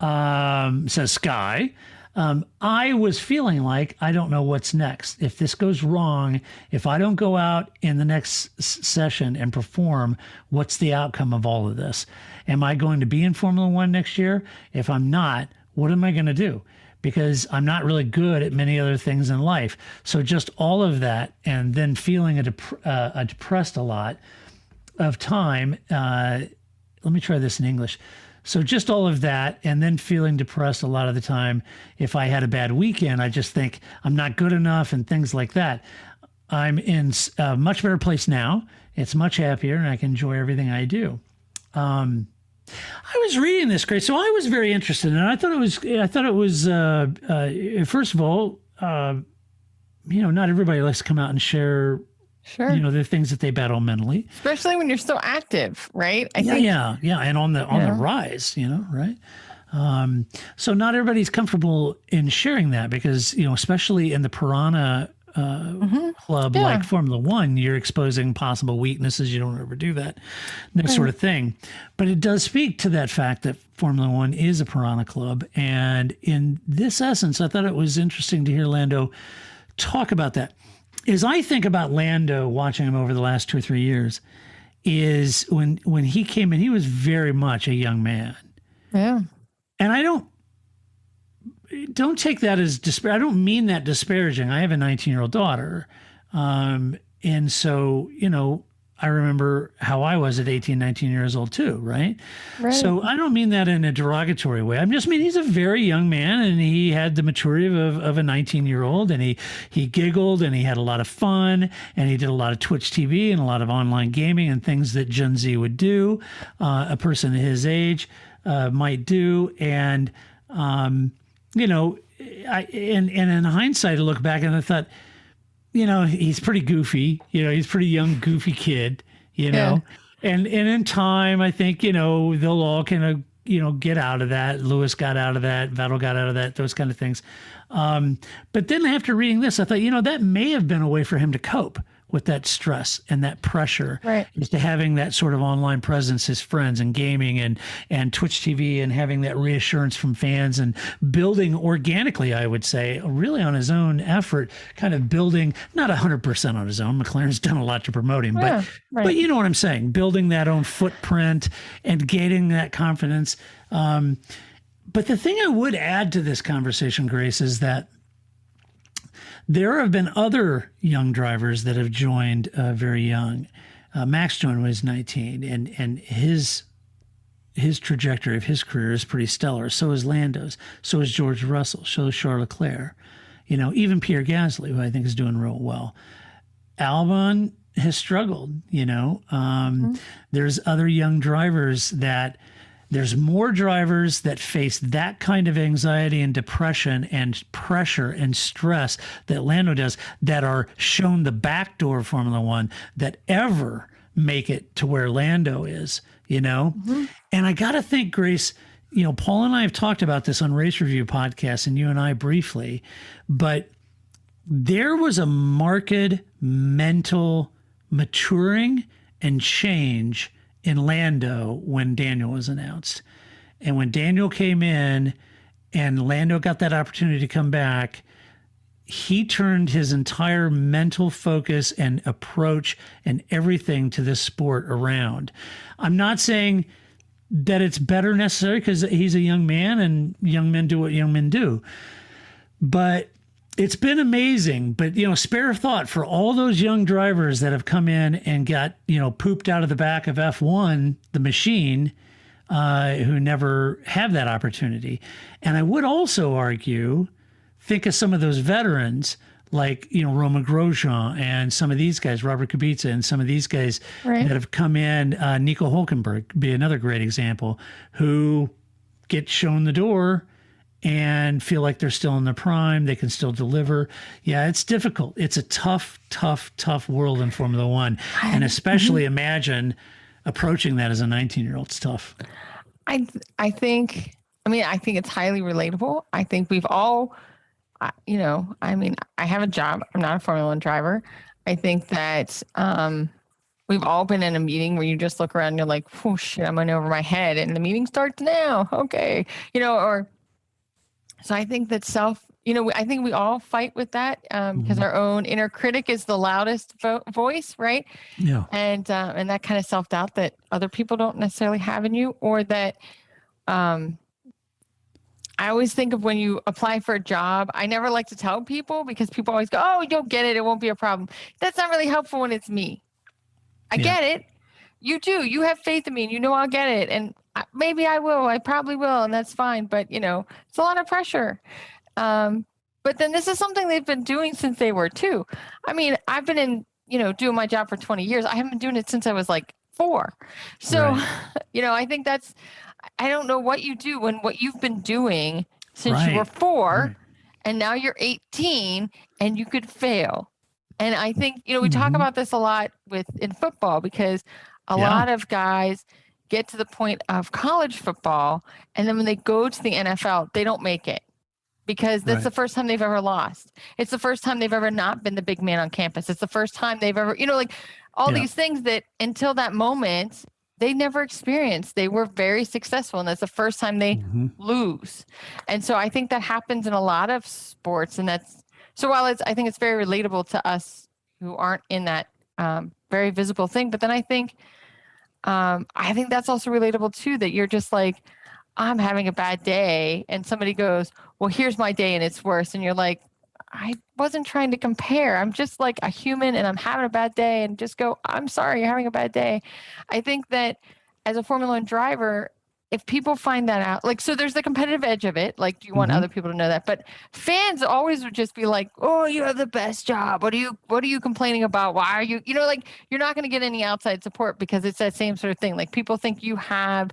says Sky. I was feeling like I don't know what's next. If this goes wrong, if I don't go out in the next session and perform, what's the outcome of all of this? Am I going to be in Formula One next year? If I'm not, what am I going to do? Because I'm not really good at many other things in life. So just all of that, and then feeling depressed a lot of time. Let me try this in English. So just all of that, and then feeling depressed a lot of the time. If I had a bad weekend, I just think I'm not good enough and things like that. I'm in a much better place now. It's much happier, and I can enjoy everything I do. I was reading this, Grace, so I was very interested, and I thought it was first of all, not everybody likes to come out and share. Sure. The things that they battle mentally. Especially when you're so active, right? Yeah. And on the rise, right? So not everybody's comfortable in sharing that because, especially in the Piranha club like Formula One, you're exposing possible weaknesses. You don't ever do that sort of thing. But it does speak to that fact that Formula One is a Piranha club. And in this essence, I thought it was interesting to hear Lando talk about that. As I think about Lando, watching him over the last 2 or 3 years, is when he came in, he was very much a young man. Yeah. And I don't take that as I don't mean that disparaging. I have a 19-year-old daughter. And so, I remember how I was at 18, 19 years old too, right? So I don't mean that in a derogatory way. I just mean he's a very young man and he had the maturity of a 19-year-old, and he giggled and he had a lot of fun and he did a lot of Twitch TV and a lot of online gaming and things that Gen Z would do, a person his age might do. And, in hindsight, I look back and I thought, he's pretty goofy. He's a pretty young, goofy kid, And in time, I think, they'll all kind of, get out of that. Lewis got out of that. Vettel got out of that, those kind of things. But then after reading this, I thought, that may have been a way for him to cope with that stress and that pressure, is to having that sort of online presence, his friends and gaming and Twitch TV, and having that reassurance from fans and building organically, I would say, really on his own effort, kind of building, not 100% on his own. McLaren's done a lot to promote him, but you know what I'm saying, building that own footprint and gaining that confidence. But the thing I would add to this conversation, Grace, is that there have been other young drivers that have joined very young. Max joined when he was 19, and his trajectory of his career is pretty stellar. So is Lando's. So is George Russell. So is Charles Leclerc. Even Pierre Gasly, who I think is doing real well. Albon has struggled. There's other young drivers that. There's more drivers that face that kind of anxiety and depression and pressure and stress that Lando does, that are shown the back door of Formula One, that ever make it to where Lando is, And I got to think, Grace, Paul and I have talked about this on Race Review Podcast, and you and I briefly, but there was a marked mental maturing and change in Lando when Daniel was announced. And when Daniel came in and Lando got that opportunity to come back, he turned his entire mental focus and approach and everything to this sport around. I'm not saying that it's better necessarily, because he's a young man and young men do what young men do. But it's been amazing. But, spare a thought for all those young drivers that have come in and got, pooped out of the back of F1, the machine, who never have that opportunity. And I would also argue, think of some of those veterans like, Roman Grosjean and some of these guys, Robert Kubica and some of these guys that have come in, Nico Hulkenberg be another great example, who get shown the door and feel like they're still in their prime. They can still deliver. Yeah, it's difficult. It's a tough world in Formula One. And especially imagine approaching that as a 19-year-old. It's tough. I think it's highly relatable. I think we've all, I have a job. I'm not a Formula One driver. I think that we've all been in a meeting where you just look around and you're like, oh shit, I'm in over my head and the meeting starts now. Okay. So I think that I think we all fight with that because our own inner critic is the loudest voice, right? Yeah. And that kind of self-doubt that other people don't necessarily have in you, or that I always think of when you apply for a job, I never like to tell people because people always go, oh, you'll get it. It won't be a problem. That's not really helpful when it's me. I get it. You do. You have faith in me and I'll get it. And maybe I will. I probably will. And that's fine. But, it's a lot of pressure. But then this is something they've been doing since they were 2. I mean, I've been doing my job for 20 years. I haven't been doing it since I was like 4. So, I think I don't know what you do when what you've been doing since you were 4 and now you're 18 and you could fail. And I think, we talk about this a lot in football because a lot of guys get to the point of college football and then when they go to the NFL, they don't make it because that's the first time they've ever lost. It's the first time they've ever not been the big man on campus. It's the first time they've ever, these things that until that moment, they never experienced. They were very successful, and that's the first time they lose. And so I think that happens in a lot of sports, and while I think it's very relatable to us who aren't in that very visible thing, but then I think that's also relatable too, that you're just like, I'm having a bad day, and somebody goes, well, here's my day, and it's worse, and you're like, I wasn't trying to compare. I'm just like a human and I'm having a bad day, and just go, I'm sorry, you're having a bad day. I think that as a Formula One driver, if people find that out, so there's the competitive edge of it. Like, do you want other people to know that? But fans always would just be like, oh, you have the best job. What are you complaining about? Why are you, you're not going to get any outside support because it's that same sort of thing. Like, people think you have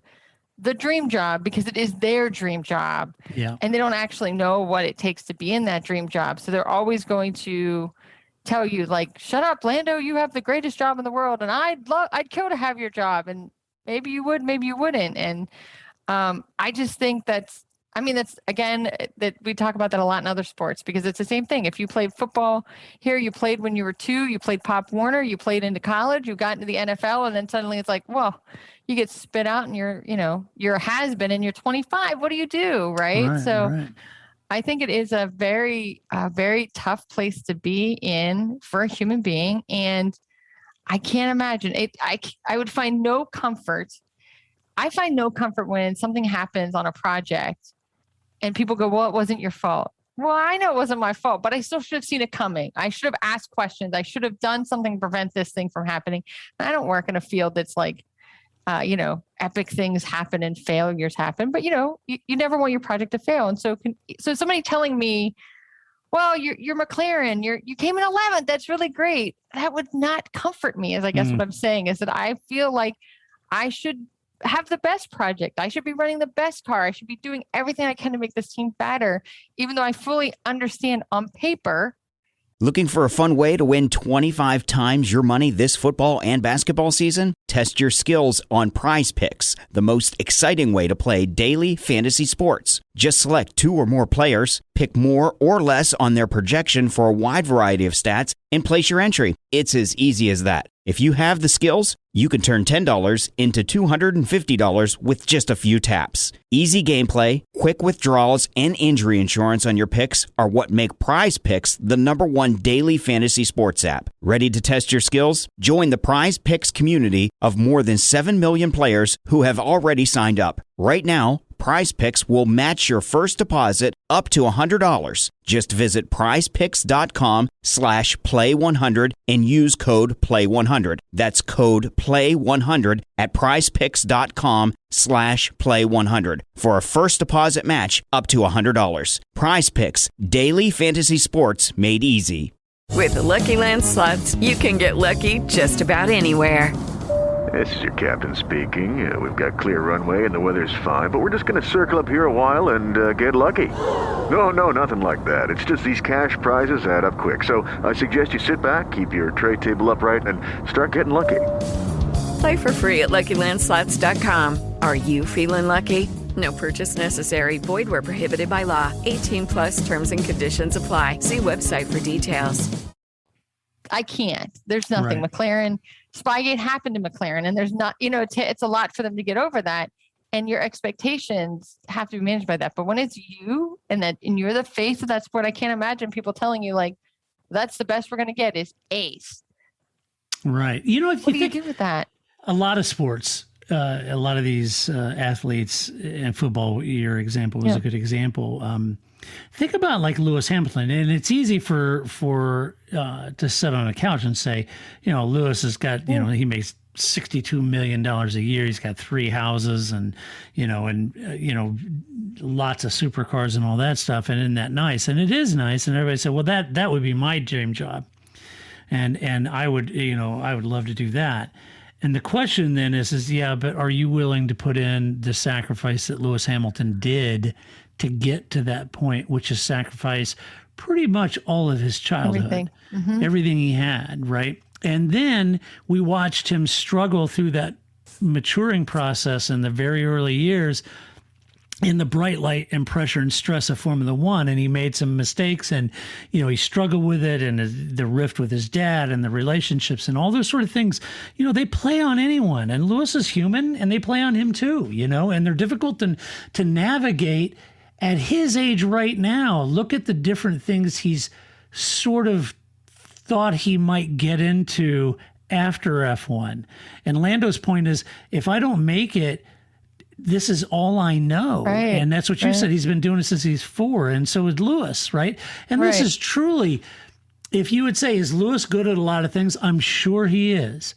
the dream job because it is their dream job. Yeah. And they don't actually know what it takes to be in that dream job. So they're always going to tell you like, shut up, Lando, you have the greatest job in the world. And I'd kill to have your job. And maybe you would, maybe you wouldn't. And I just think that's again, that we talk about that a lot in other sports because it's the same thing. If you played football here, you played when you were 2, you played Pop Warner, you played into college, you got into the NFL, and then suddenly it's like, well, you get spit out and you're a has-been and you're 25. What do you do? Right. I think it is a very tough place to be in for a human being. And I can't imagine it. I would find no comfort. I find no comfort when something happens on a project and people go, well, it wasn't your fault. Well, I know it wasn't my fault, but I still should have seen it coming. I should have asked questions. I should have done something to prevent this thing from happening. And I don't work in a field that's like, epic things happen and failures happen, but you never want your project to fail. And so somebody telling me, well, you're McLaren, you came in 11th. That's really great. That would not comfort me, as I guess what I'm saying is that I feel like I should have the best project. I should be running the best car. I should be doing everything I can to make this team better, even though I fully understand on paper. Looking for a fun way to win 25 times your money this football and basketball season? Test your skills on Prize Picks, the most exciting way to play daily fantasy sports. Just select 2 or more players, pick more or less on their projection for a wide variety of stats, and place your entry. It's as easy as that. If you have the skills, you can turn $10 into $250 with just a few taps. Easy gameplay, quick withdrawals, and injury insurance on your picks are what make Prize Picks the #1 daily fantasy sports app. Ready to test your skills? Join the Prize Picks community of more than 7 million players who have already signed up. Right now, Prize Picks will match your first deposit up to $100. Just visit prizepicks.com/play100 and use code PLAY100. That's code PLAY100 at prizepicks.com/play100 for a first deposit match up to $100. Prize Picks, daily fantasy sports made easy. With the Lucky Land Slots, you can get lucky just about anywhere. This is your captain speaking. We've got clear runway and the weather's fine, but we're just going to circle up here a while and get lucky. No, nothing like that. It's just these cash prizes add up quick. So I suggest you sit back, keep your tray table upright, and start getting lucky. Play for free at LuckyLandSlots.com. Are you feeling lucky? No purchase necessary. Void where prohibited by law. 18+ terms and conditions apply. See website for details. I can't. There's nothing. Right. McLaren, Spygate happened to McLaren, and there's not, it's a lot for them to get over that. And your expectations have to be managed by that. But when it's you and you're the face of that sport, I can't imagine people telling you like, that's the best we're going to get is ace. Right. If what you do think you do with that? a lot of sports, a lot of these athletes, and football, your example was a good example. Think about like Lewis Hamilton, and it's easy for to sit on a couch and say, Lewis has got, he makes $62 million a year. He's got 3 houses and lots of supercars and all that stuff. And isn't that nice? And it is nice. And everybody said, well, that would be my dream job. And I would, I would love to do that. And the question then is, but are you willing to put in the sacrifice that Lewis Hamilton did to get to that point, which is sacrifice pretty much all of his childhood, everything he had, right? And then we watched him struggle through that maturing process in the very early years in the bright light and pressure and stress of Formula One. And he made some mistakes and, he struggled with it and the rift with his dad and the relationships and all those sort of things, they play on anyone. And Lewis is human and they play on him too, and they're difficult to navigate at his age right now. Look at the different things he's sort of thought he might get into after F1. And Lando's point is, if I don't make it, this is all I know. Right, and that's what you said. He's been doing it since he's 4. And so is Lewis, right? And this is truly, if you would say, is Lewis good at a lot of things? I'm sure he is.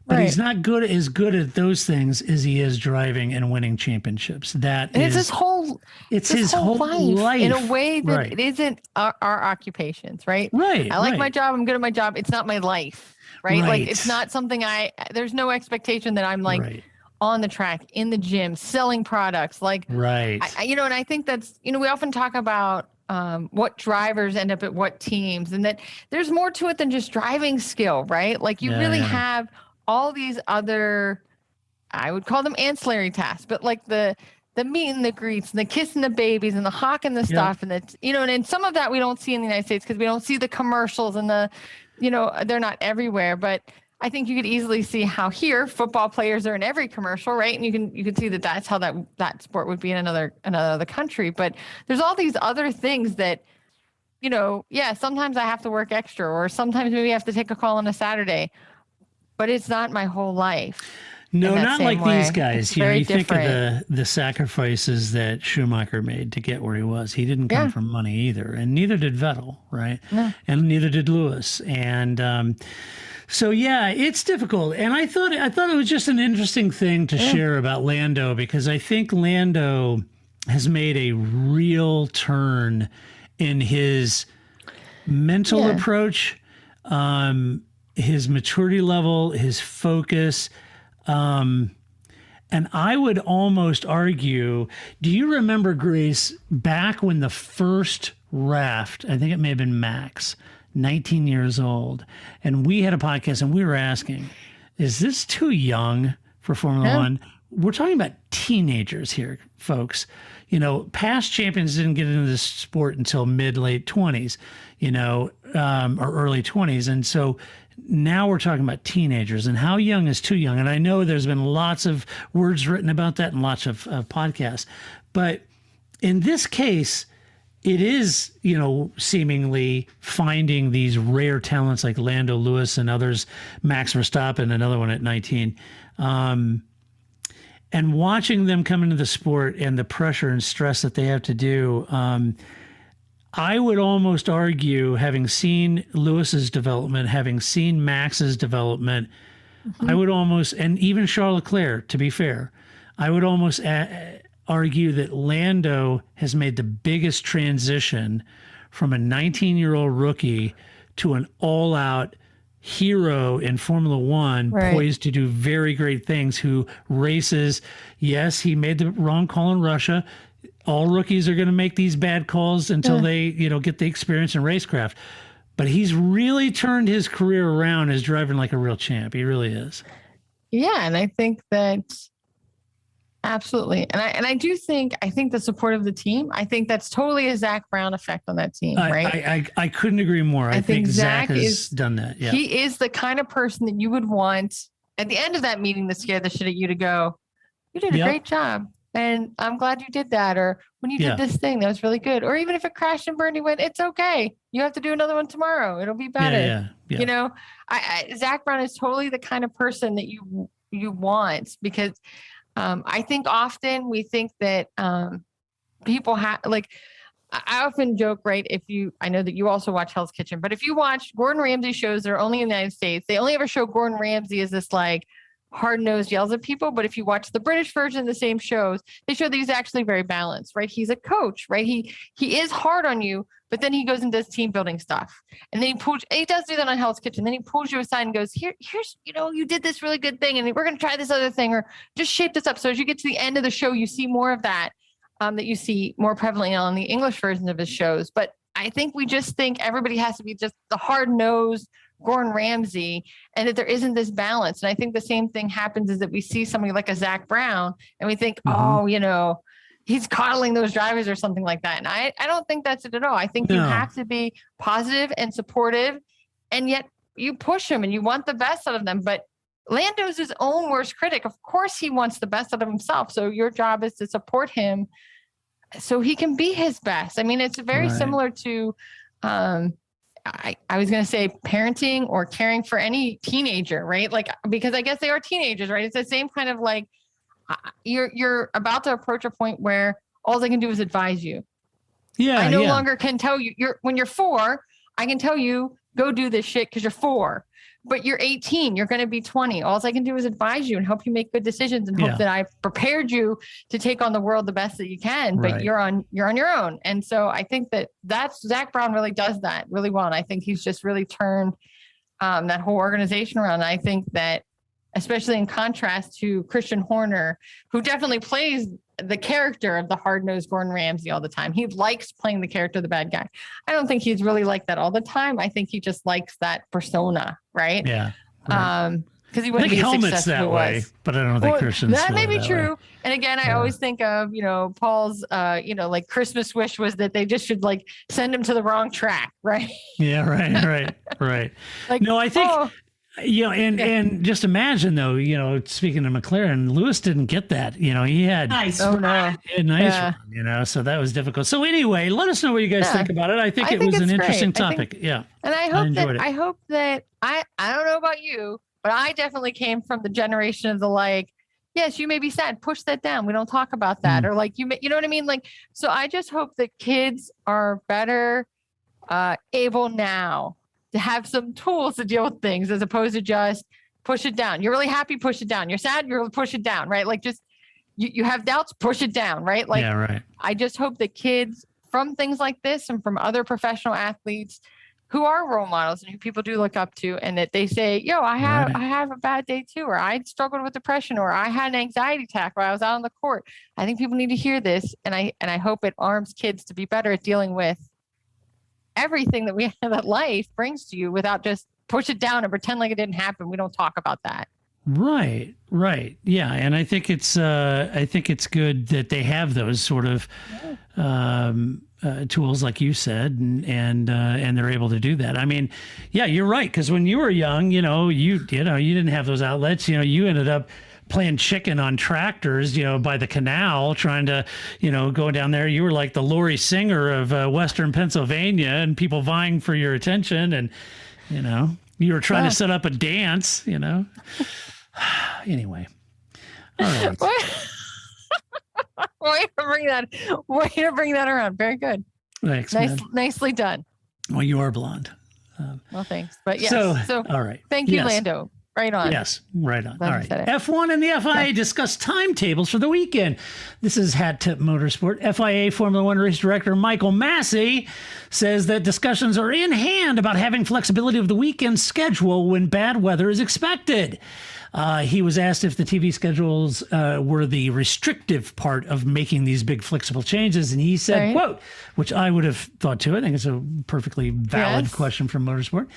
But he's not as good at those things as he is driving and winning championships. It's his whole life in a way that it isn't our occupations, right? Right. I like my job. I'm good at my job. It's not my life, right? Like it's not something there's no expectation that I'm like on the track, in the gym, selling products. Like, and I think that's, we often talk about what drivers end up at what teams, and that there's more to it than just driving skill, right? Like you really have all these other, I would call them ancillary tasks, but like the meet and the greets and the kissing the babies and the hawking the stuff. And that's, and some of that we don't see in the United States because we don't see the commercials and they're not everywhere. But I think you could easily see how here football players are in every commercial, right? And you can see that that's how that sport would be in another country. But there's all these other things that, sometimes I have to work extra, or sometimes maybe I have to take a call on a Saturday. But it's not my whole life. No, not like way. these guys. You think of the sacrifices that Schumacher made to get where he was. He didn't come from money either, and neither did Vettel, right? No. And neither did Lewis. And so it's difficult. And I thought it was just an interesting thing to share about Lando, because I think Lando has made a real turn in his mental approach. His maturity level, his focus. And I would almost argue, do you remember, Grace, back when the first raft, I think it may have been Max, 19 years old, and we had a podcast and we were asking, is this too young for Formula One? We're talking about teenagers here, folks. Past champions didn't get into this sport until late 20s, or early 20s. And so now we're talking about teenagers, and how young is too young. And I know there's been lots of words written about that and lots of podcasts. But in this case, it is, seemingly finding these rare talents like Lando Lewis and others, Max Verstappen, another one at 19. And watching them come into the sport and the pressure and stress that they have to do, I would almost argue, having seen Lewis's development, having seen Max's development, I would almost, and even Charles Leclerc, to be fair, I would almost argue that Lando has made the biggest transition from a 19-year-old rookie to an all-out hero in Formula One, poised to do very great things, who races. Yes, he made the wrong call in Russia. All rookies are going to make these bad calls until they, get the experience in racecraft. But he's really turned his career around as driving like a real champ. He really is. Yeah, and I think that absolutely. And I think the support of the team, I think that's totally a Zach Brown effect on that team, right? I couldn't agree more. I think Zach has done that. Yeah. He is the kind of person that you would want at the end of that meeting to scare the shit at you, to go, you did a great job. And I'm glad you did that. Or when you did this thing, that was really good. Or even if it crashed and burned, he went, it's okay. You have to do another one tomorrow. It'll be better. Yeah. Zach Brown is totally the kind of person that you want, because I think often we think that people have, like, I often joke, right? I know that you also watch Hell's Kitchen, but if you watch Gordon Ramsay shows that are only in the United States, they only ever show Gordon Ramsay as this like hard-nosed yells at people. But if you watch the British version of the same shows, they show that he's actually very balanced, right? He's a coach, right? He is hard on you, but then he goes and does team building stuff. And then he does do that on Hell's Kitchen. Then he pulls you aside and goes, here's, you did this really good thing, and we're going to try this other thing, or just shape this up. So as you get to the end of the show, you see more of that, that you see more prevalently on the English versions of his shows. But I think we just think everybody has to be just the hard-nosed Gordon Ramsay, and that there isn't this balance. And I think the same thing happens, is that we see somebody like a Zach Brown and we think, he's coddling those drivers or something like that. And I don't think that's it at all. I think you have to be positive and supportive, and yet you push them and you want the best out of them. But Lando's his own worst critic. Of course he wants the best out of himself. So your job is to support him so he can be his best. I mean, it's very similar to, I was going to say parenting or caring for any teenager, right? Like, because I guess they are teenagers, right? It's the same kind of like, you're about to approach a point where all I can do is advise you. Yeah. I no longer can tell you, when you're 4, I can tell you, go do this shit because you're 4, but you're 18, you're going to be 20. All I can do is advise you and help you make good decisions, and hope that I've prepared you to take on the world the best that you can, but you're on your own. And so I think that's Zach Brown really does that really well. And I think he's just really turned that whole organization around. And I think that, especially in contrast to Christian Horner, who definitely plays the character of the hard-nosed Gordon Ramsay all the time. He likes playing the character of the bad guy. I don't think he's really like that all the time. I think he just likes that persona, right? Yeah. Because he wouldn't be Helmet's that way, but I don't think Christian's that may be true. Way. And again, I always think of, Paul's, like Christmas wish was that they just should like send him to the wrong track, right? Yeah, right. Like, no, I think... and just imagine though, speaking of McLaren, Lewis didn't get that. He had run, so that was difficult. So anyway, let us know what you guys think about it. I think it was an interesting topic. And I hope that I don't know about you, but I definitely came from the generation of the like, yes, you may be sad, push that down. We don't talk about that. Or like, you know what I mean? Like, so I just hope that kids are better able now to have some tools to deal with things, as opposed to just push it down. You're really happy, push it down. You're sad, you're push it down, right? Like, just you have doubts, push it down, right? Like, I just hope that kids from things like this and from other professional athletes who are role models and who people do look up to, and that they say, I have a bad day too, or I struggled with depression, or I had an anxiety attack while I was out on the court. I think people need to hear this, and I hope it arms kids to be better at dealing with everything that life brings to you, without just push it down and pretend like it didn't happen. We don't talk about that. Right. Yeah, and I think it's good that they have those sort of tools, like you said, and they're able to do that. I mean, yeah, you're right, because when you were young, you didn't have those outlets. You ended up playing chicken on tractors, by the canal, trying to, go down there. You were like the Laurie Singer of Western Pennsylvania, and people vying for your attention, and you were trying to set up a dance, Anyway, all right. Way to bring that around. Very good. Thanks, nicely done. Well, you are blonde. Well, thanks. But yes. So all right. Thank you, Lando. Right on. Yes, right on. Glad All you right. said it. F1 and the FIA discuss timetables for the weekend. This is Hat Tip Motorsport. FIA Formula One race director Michael Massey says that discussions are in hand about having flexibility of the weekend schedule when bad weather is expected. He was asked if the TV schedules were the restrictive part of making these big flexible changes, and he said, quote, which I would have thought too. I think it's a perfectly valid question from Motorsport.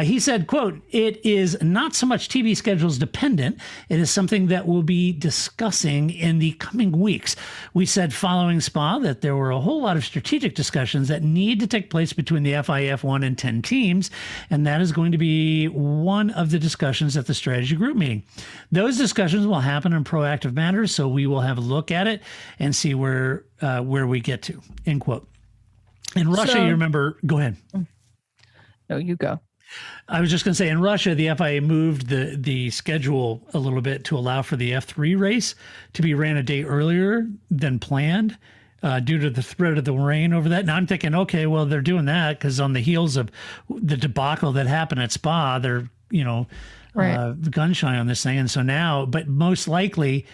He said, quote, "It is not so much TV schedules dependent. It is something that we'll be discussing in the coming weeks. We said following Spa that there were a whole lot of strategic discussions that need to take place between the FIA F1 and 10 teams, and that is going to be one of the discussions at the strategy group meeting. Those discussions will happen in proactive matters, so we will have a look at it and see where we get to," end quote. In Russia, you remember, go ahead. No, you go. I was just going to say, in Russia, the FIA moved the schedule a little bit to allow for the F3 race to be ran a day earlier than planned due to the threat of the rain over that. Now I'm thinking, okay, well, they're doing that because on the heels of the debacle that happened at Spa, they're, gun shy on this thing. And so now, but most likely,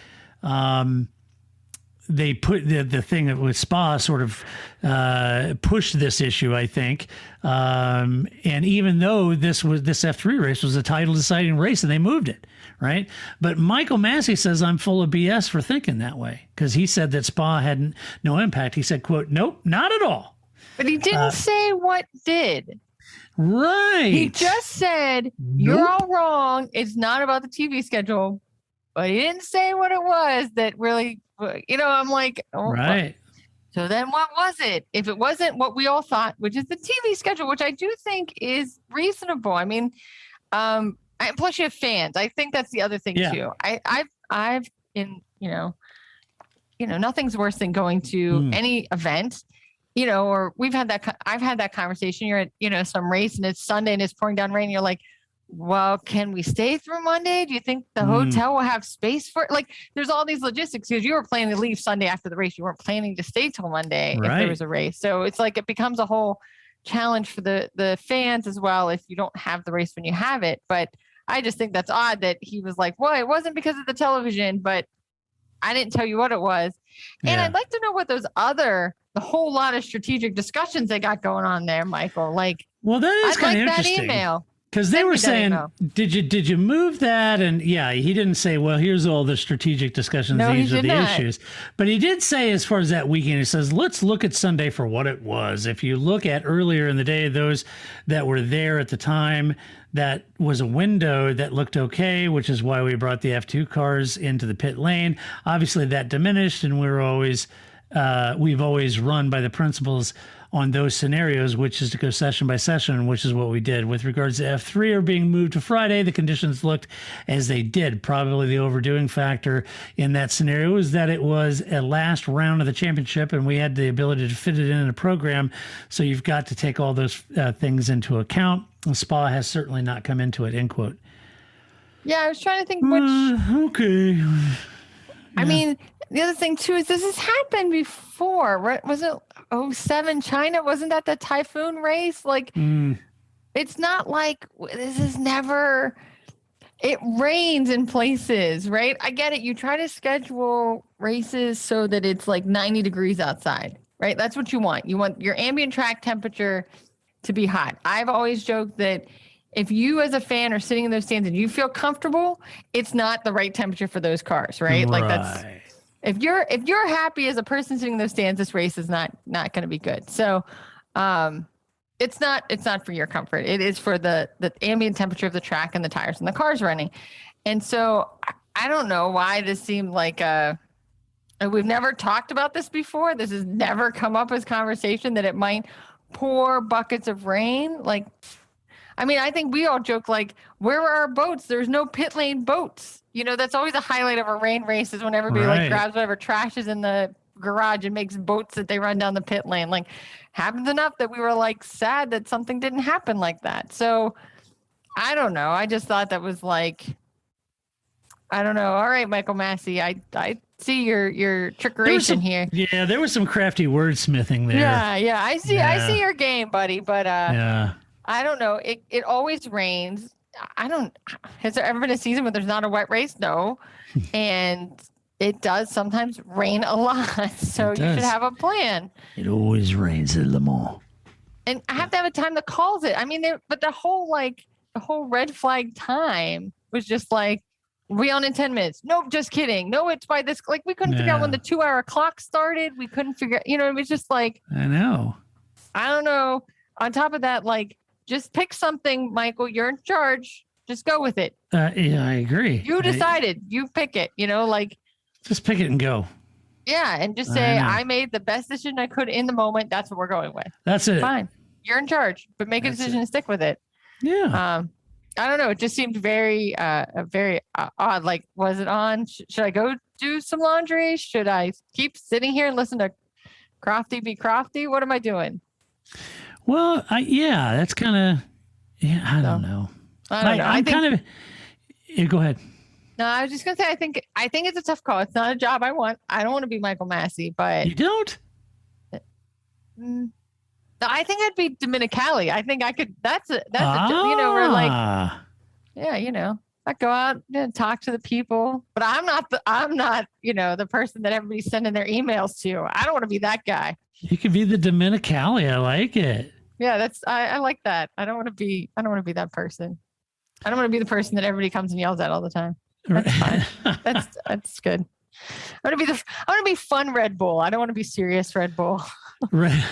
they put the thing with Spa sort of pushed this issue, I think. And even though this F3 race was a title deciding race, and they moved it, right? But Michael Massey says I'm full of BS for thinking that way, because he said that Spa had no impact. He said, quote, "Nope, not at all." But he didn't say what did. Right. He just said, "You're all wrong. It's not about the TV schedule." But he didn't say what it was that really, I'm like, oh, right. So then what was it? If it wasn't what we all thought, which is the TV schedule, which I do think is reasonable. I mean, plus you have fans. I think that's the other thing too. I've in, nothing's worse than going to any event, or I've had that conversation. You're at, some race and it's Sunday and it's pouring down rain. And you're like, well, can we stay through Monday? Do you think the hotel will have space for it? Like, there's all these logistics, because you were planning to leave Sunday after the race. You weren't planning to stay till Monday if there was a race. So it's like, it becomes a whole challenge for the fans as well if you don't have the race when you have it. But I just think that's odd that he was like, well, it wasn't because of the television, but I didn't tell you what it was. And I'd like to know what the whole lot of strategic discussions they got going on there, Michael. Like, well, that is kind of interesting. That email. Because they were saying, did you move that? And he didn't say, well, here's all the strategic discussions. No, these are the issues. But he did say, as far as that weekend, he says, let's look at Sunday for what it was. If you look at earlier in the day, those that were there at the time, that was a window that looked okay, which is why we brought the F2 cars into the pit lane. Obviously, that diminished, and we've always run by the principles on those scenarios, which is to go session by session, which is what we did. With regards to F3 are being moved to Friday, the conditions looked as they did. Probably the overdoing factor in that scenario is that it was a last round of the championship, and we had the ability to fit it in a program. So you've got to take all those things into account. And Spa has certainly not come into it, end quote. Yeah, I was trying to think which... Okay. Yeah. I mean, the other thing, too, is this has happened before, right? Was it 2007 China? Wasn't that the typhoon race? Like, it's not like this is never... It rains in places, right? I get it. You try to schedule races so that it's like 90 degrees outside, right? That's what you want. You want your ambient track temperature to be hot. I've always joked that if you as a fan are sitting in those stands and you feel comfortable, it's not the right temperature for those cars, right? Like that's if you're happy as a person sitting in those stands, this race is not going to be good. So it's not for your comfort. It is for the ambient temperature of the track and the tires and the cars running. And so I don't know why this seemed like we've never talked about this before. This has never come up as conversation that it might pour buckets of rain. Like, I mean, I think we all joke like, where are our boats? There's no pit lane boats. You know, that's always a highlight of a rain race is when everybody like grabs whatever trash is in the garage and makes boats that they run down the pit lane. Like, happens enough that we were like sad that something didn't happen like that. So I don't know. I just thought that was like, I don't know. All right, Michael Massey, I see your trickeration here. Yeah, there was some crafty wordsmithing there. Yeah. I see your game, buddy. But I don't know. It always rains. Has there ever been a season where there's not a wet race? No. And it does sometimes rain a lot. So you should have a plan. It always rains at Le Mans. And I have to have a time that calls it. I mean, but the whole red flag time was just like, we on in 10 minutes. Nope, just kidding. No, it's by this. Like, we couldn't figure out when the 2-hour clock started. We couldn't figure, it was just like, I know. I don't know. On top of that, like, just pick something, Michael. You're in charge. Just go with it. Yeah, I agree. You decided. You pick it, like. Just pick it and go. Yeah, and just say, I made the best decision I could in the moment. That's what we're going with. That's it. Fine. You're in charge, but make a decision and stick with it. Yeah. I don't know. It just seemed very odd. Like, was it on? Should I go do some laundry? Should I keep sitting here and listen to Crofty be Crofty? What am I doing? Well, that's kind of, I don't know. I think, go ahead. No, I was just going to say, I think it's a tough call. It's not a job I want. I don't want to be Michael Massey, but. You don't? I think I'd be Dominicali. I think I could. That's a we're like, I go out and talk to the people, but I'm not the person that everybody's sending their emails to. I don't want to be that guy. You could be the Dominicali. I like it. Yeah, I like that. I don't want to be that person. I don't want to be the person that everybody comes and yells at all the time. That's fine. That's good. I want to be fun Red Bull. I don't want to be serious Red Bull. Right.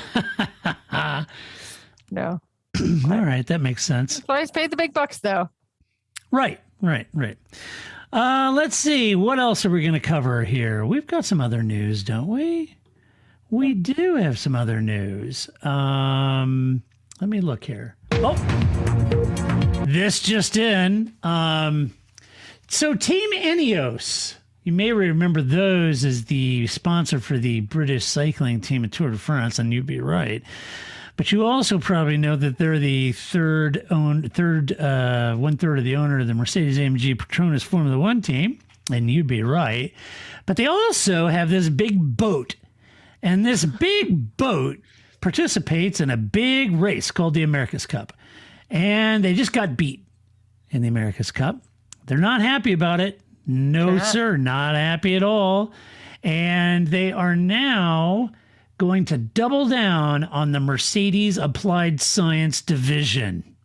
No. All right. That makes sense. That's why I paid the big bucks, though. Right. Let's see. What else are we going to cover here? We've got some other news, don't we? We do have some other news. Let me look here. Oh, this just in. So Team Ineos. You may remember those as the sponsor for the British cycling team at Tour de France, and you'd be right. But you also probably know that they're the one third of the owner of the Mercedes-AMG Petronas Formula One team, and you'd be right. But they also have this big boat, and this big boat participates in a big race called the America's Cup, and they just got beat in the America's Cup. They're not happy about it. No, sir, not happy at all. And they are now going to double down on the Mercedes Applied Science division.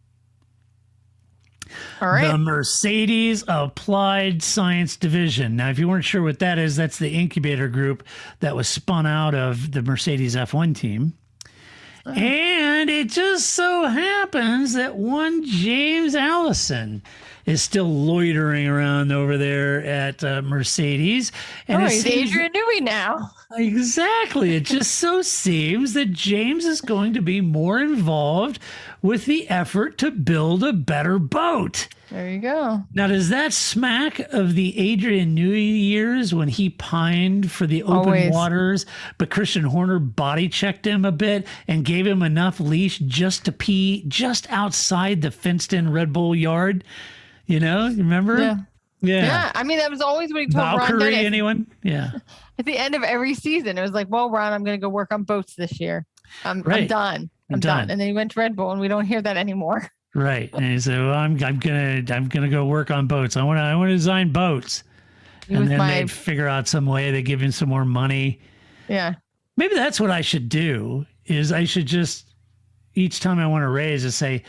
All right. The Mercedes Applied Science division. Now, if you weren't sure what that is, that's the incubator group that was spun out of the Mercedes F1 team. And it just so happens that one James Allison is still loitering around over there at Mercedes. And he's Adrian Newey now. Exactly. It just so seems that James is going to be more involved with the effort to build a better boat. There you go. Now, does that smack of the Adrian Newey years when he pined for the open waters, but Christian Horner body checked him a bit and gave him enough leash just to pee just outside the fenced-in Red Bull yard? You know, you remember? Yeah. I mean, that was always what he told Valkyrie, Ron Dennis. Anyone? Yeah. At the end of every season, it was like, well, Ron, I'm going to go work on boats this year. I'm done. I'm done. And then he went to Red Bull, and we don't hear that anymore. Right. And he said, well, I'm gonna go work on boats. I want to design boats. And then they'd figure out some way. They give him some more money. Yeah. Maybe that's what I should do. Is I should just each time I want to raise, is say,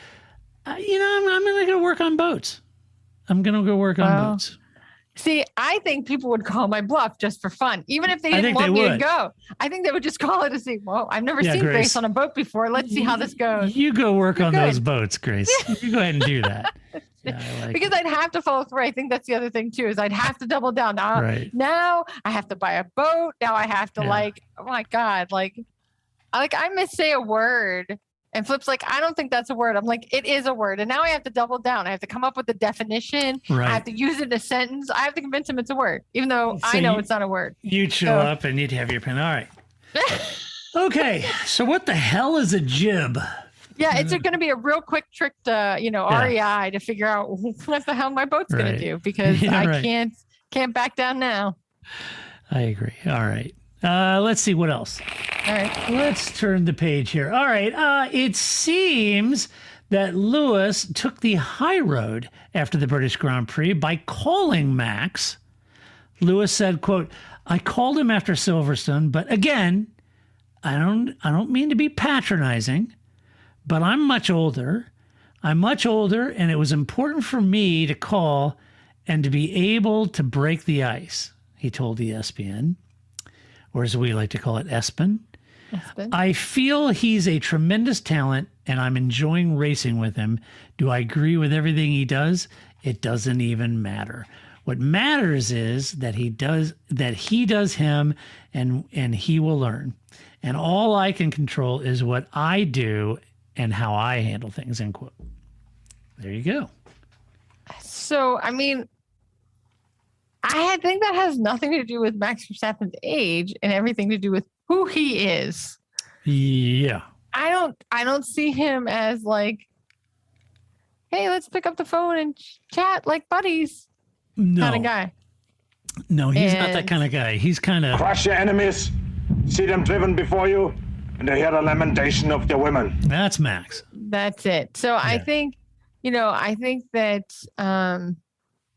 I'm gonna go work on boats. I'm gonna go work on boats. See, I think people would call my bluff just for fun, even if they didn't want me to go. I think they would just call it to see, well, I've never seen Grace on a boat before. Let's see how this goes. You go work on those boats, Grace. You go ahead and do that. because I'd have to follow through. I think that's the other thing too, is I'd have to double down. Now I have to buy a boat. Now I have to oh my God, like I missay a word and Flip's like, I don't think that's a word. I'm like, it is a word. And now I have to double down. I have to come up with a definition. I have to use it in a sentence. I have to convince him it's a word, even though I know it's not a word. You'd show up and you'd have your pen. All right. Okay. So what the hell is a jib? Yeah, it's going to be a real quick trick to, REI to figure out what the hell my boat's going to do, because I can't back down now. I agree. All right. Let's see what else. All right. Let's turn the page here. All right. It seems that Lewis took the high road after the British Grand Prix by calling Max. Lewis said, quote, I called him after Silverstone, but again, I don't mean to be patronizing, but I'm much older, and it was important for me to call and to be able to break the ice, he told ESPN, or as we like to call it, ESPN. I feel he's a tremendous talent, and I'm enjoying racing with him. Do I agree with everything he does? It doesn't even matter. What matters is that he does him, and he will learn. And all I can control is what I do and how I handle things, end quote. There you go. So, I mean, I think that has nothing to do with Max Verstappen's age and everything to do with who he is. Yeah. I don't see him as like, hey, let's pick up the phone and chat like buddies kind of guy. No, he's not that kind of guy. He's kind of... Crush your enemies, see them driven before you, and hear the lamentation of their women. That's Max. That's it. So I think, that...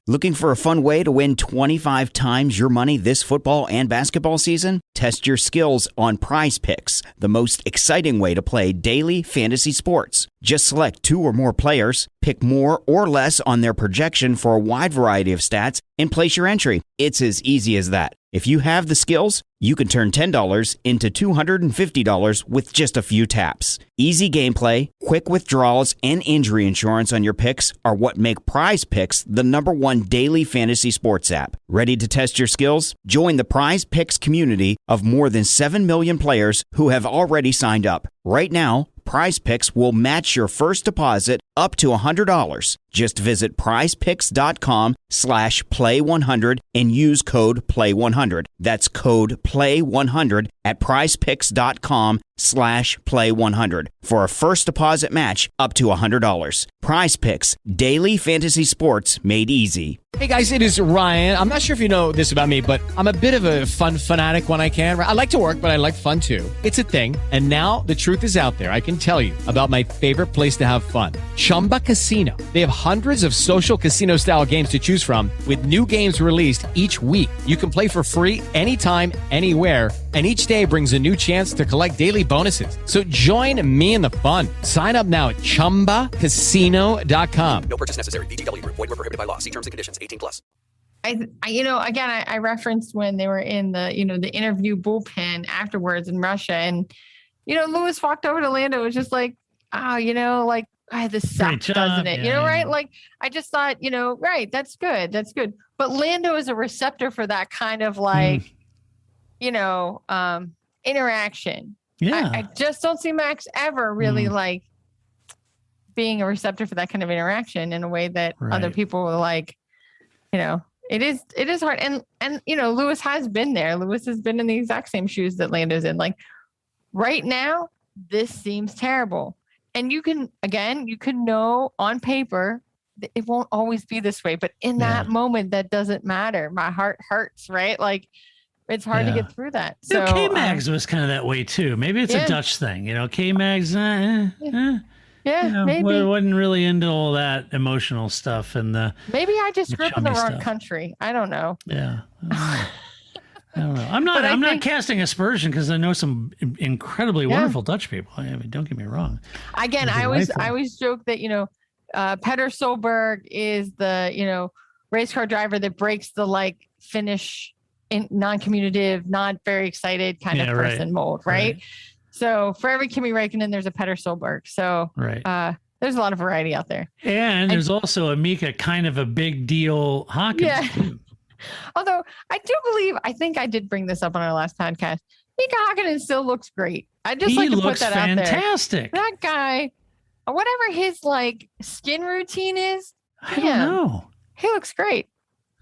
Looking for a fun way to win 25 times your money this football and basketball season? Test your skills on Prize Picks, the most exciting way to play daily fantasy sports. Just select 2 or more players, pick more or less on their projection for a wide variety of stats, and place your entry. It's as easy as that. If you have the skills, you can turn $10 into $250 with just a few taps. Easy gameplay, quick withdrawals, and injury insurance on your picks are what make Prize Picks the #1 daily fantasy sports app. Ready to test your skills? Join the Prize Picks community of more than 7 million players who have already signed up. Right now, Prize Picks will match your first deposit up to $100. Just visit prizepicks.com/play100 and use code play100. That's code play100 at prizepicks.com/play100 for a first deposit match up to $100. Prize Picks, daily fantasy sports made easy. Hey guys, it is Ryan. I'm not sure if you know this about me, but I'm a bit of a fun fanatic when I can. I like to work, but I like fun too. It's a thing. And now the truth is out there. I can tell you about my favorite place to have fun. Chumba Casino. They have hundreds of social casino style games to choose from with new games released each week. You can play for free anytime, anywhere. And each day brings a new chance to collect daily bonuses. So join me in the fun. Sign up now at ChumbaCasino.com. No purchase necessary. VGW. Void where prohibited by law. See terms and conditions. 18+. I referenced when they were in the interview bullpen afterwards in Russia, and Lewis walked over to Lando, was just like, this sucks, doesn't it? Right? Like, I just thought, right, that's good. But Lando is a receptor for that kind of like, interaction. Yeah. I just don't see Max ever really like being a receptor for that kind of interaction in a way that other people will like, it is hard. And Lewis has been there. Lewis has been in the exact same shoes that Lando's in. Like right now, this seems terrible. And you can know on paper that it won't always be this way, but in that moment, that doesn't matter. My heart hurts, right? Like it's hard to get through that. So K-Mags was kind of that way too. Maybe it's a Dutch thing, K-Mags, maybe wasn't really into all that emotional stuff and maybe I just grew up in the wrong country. I don't know. Yeah. I don't know. I'm not casting aspersion because I know some incredibly wonderful Dutch people. I mean, don't get me wrong. Again, I always joke that Petter Solberg is the race car driver that breaks the like Finnish non-communicative, not very excited kind of person mold, right? So for every Kimi Räikkönen, there's a Petter Solberg. So There's a lot of variety out there. And there's also Amika, kind of a big deal Hawkins. Yeah. Although I think I did bring this up on our last podcast. Mika Hakkinen still looks great. I just like to put that out there. Fantastic. That guy, whatever his like skin routine is, I don't know. He looks great.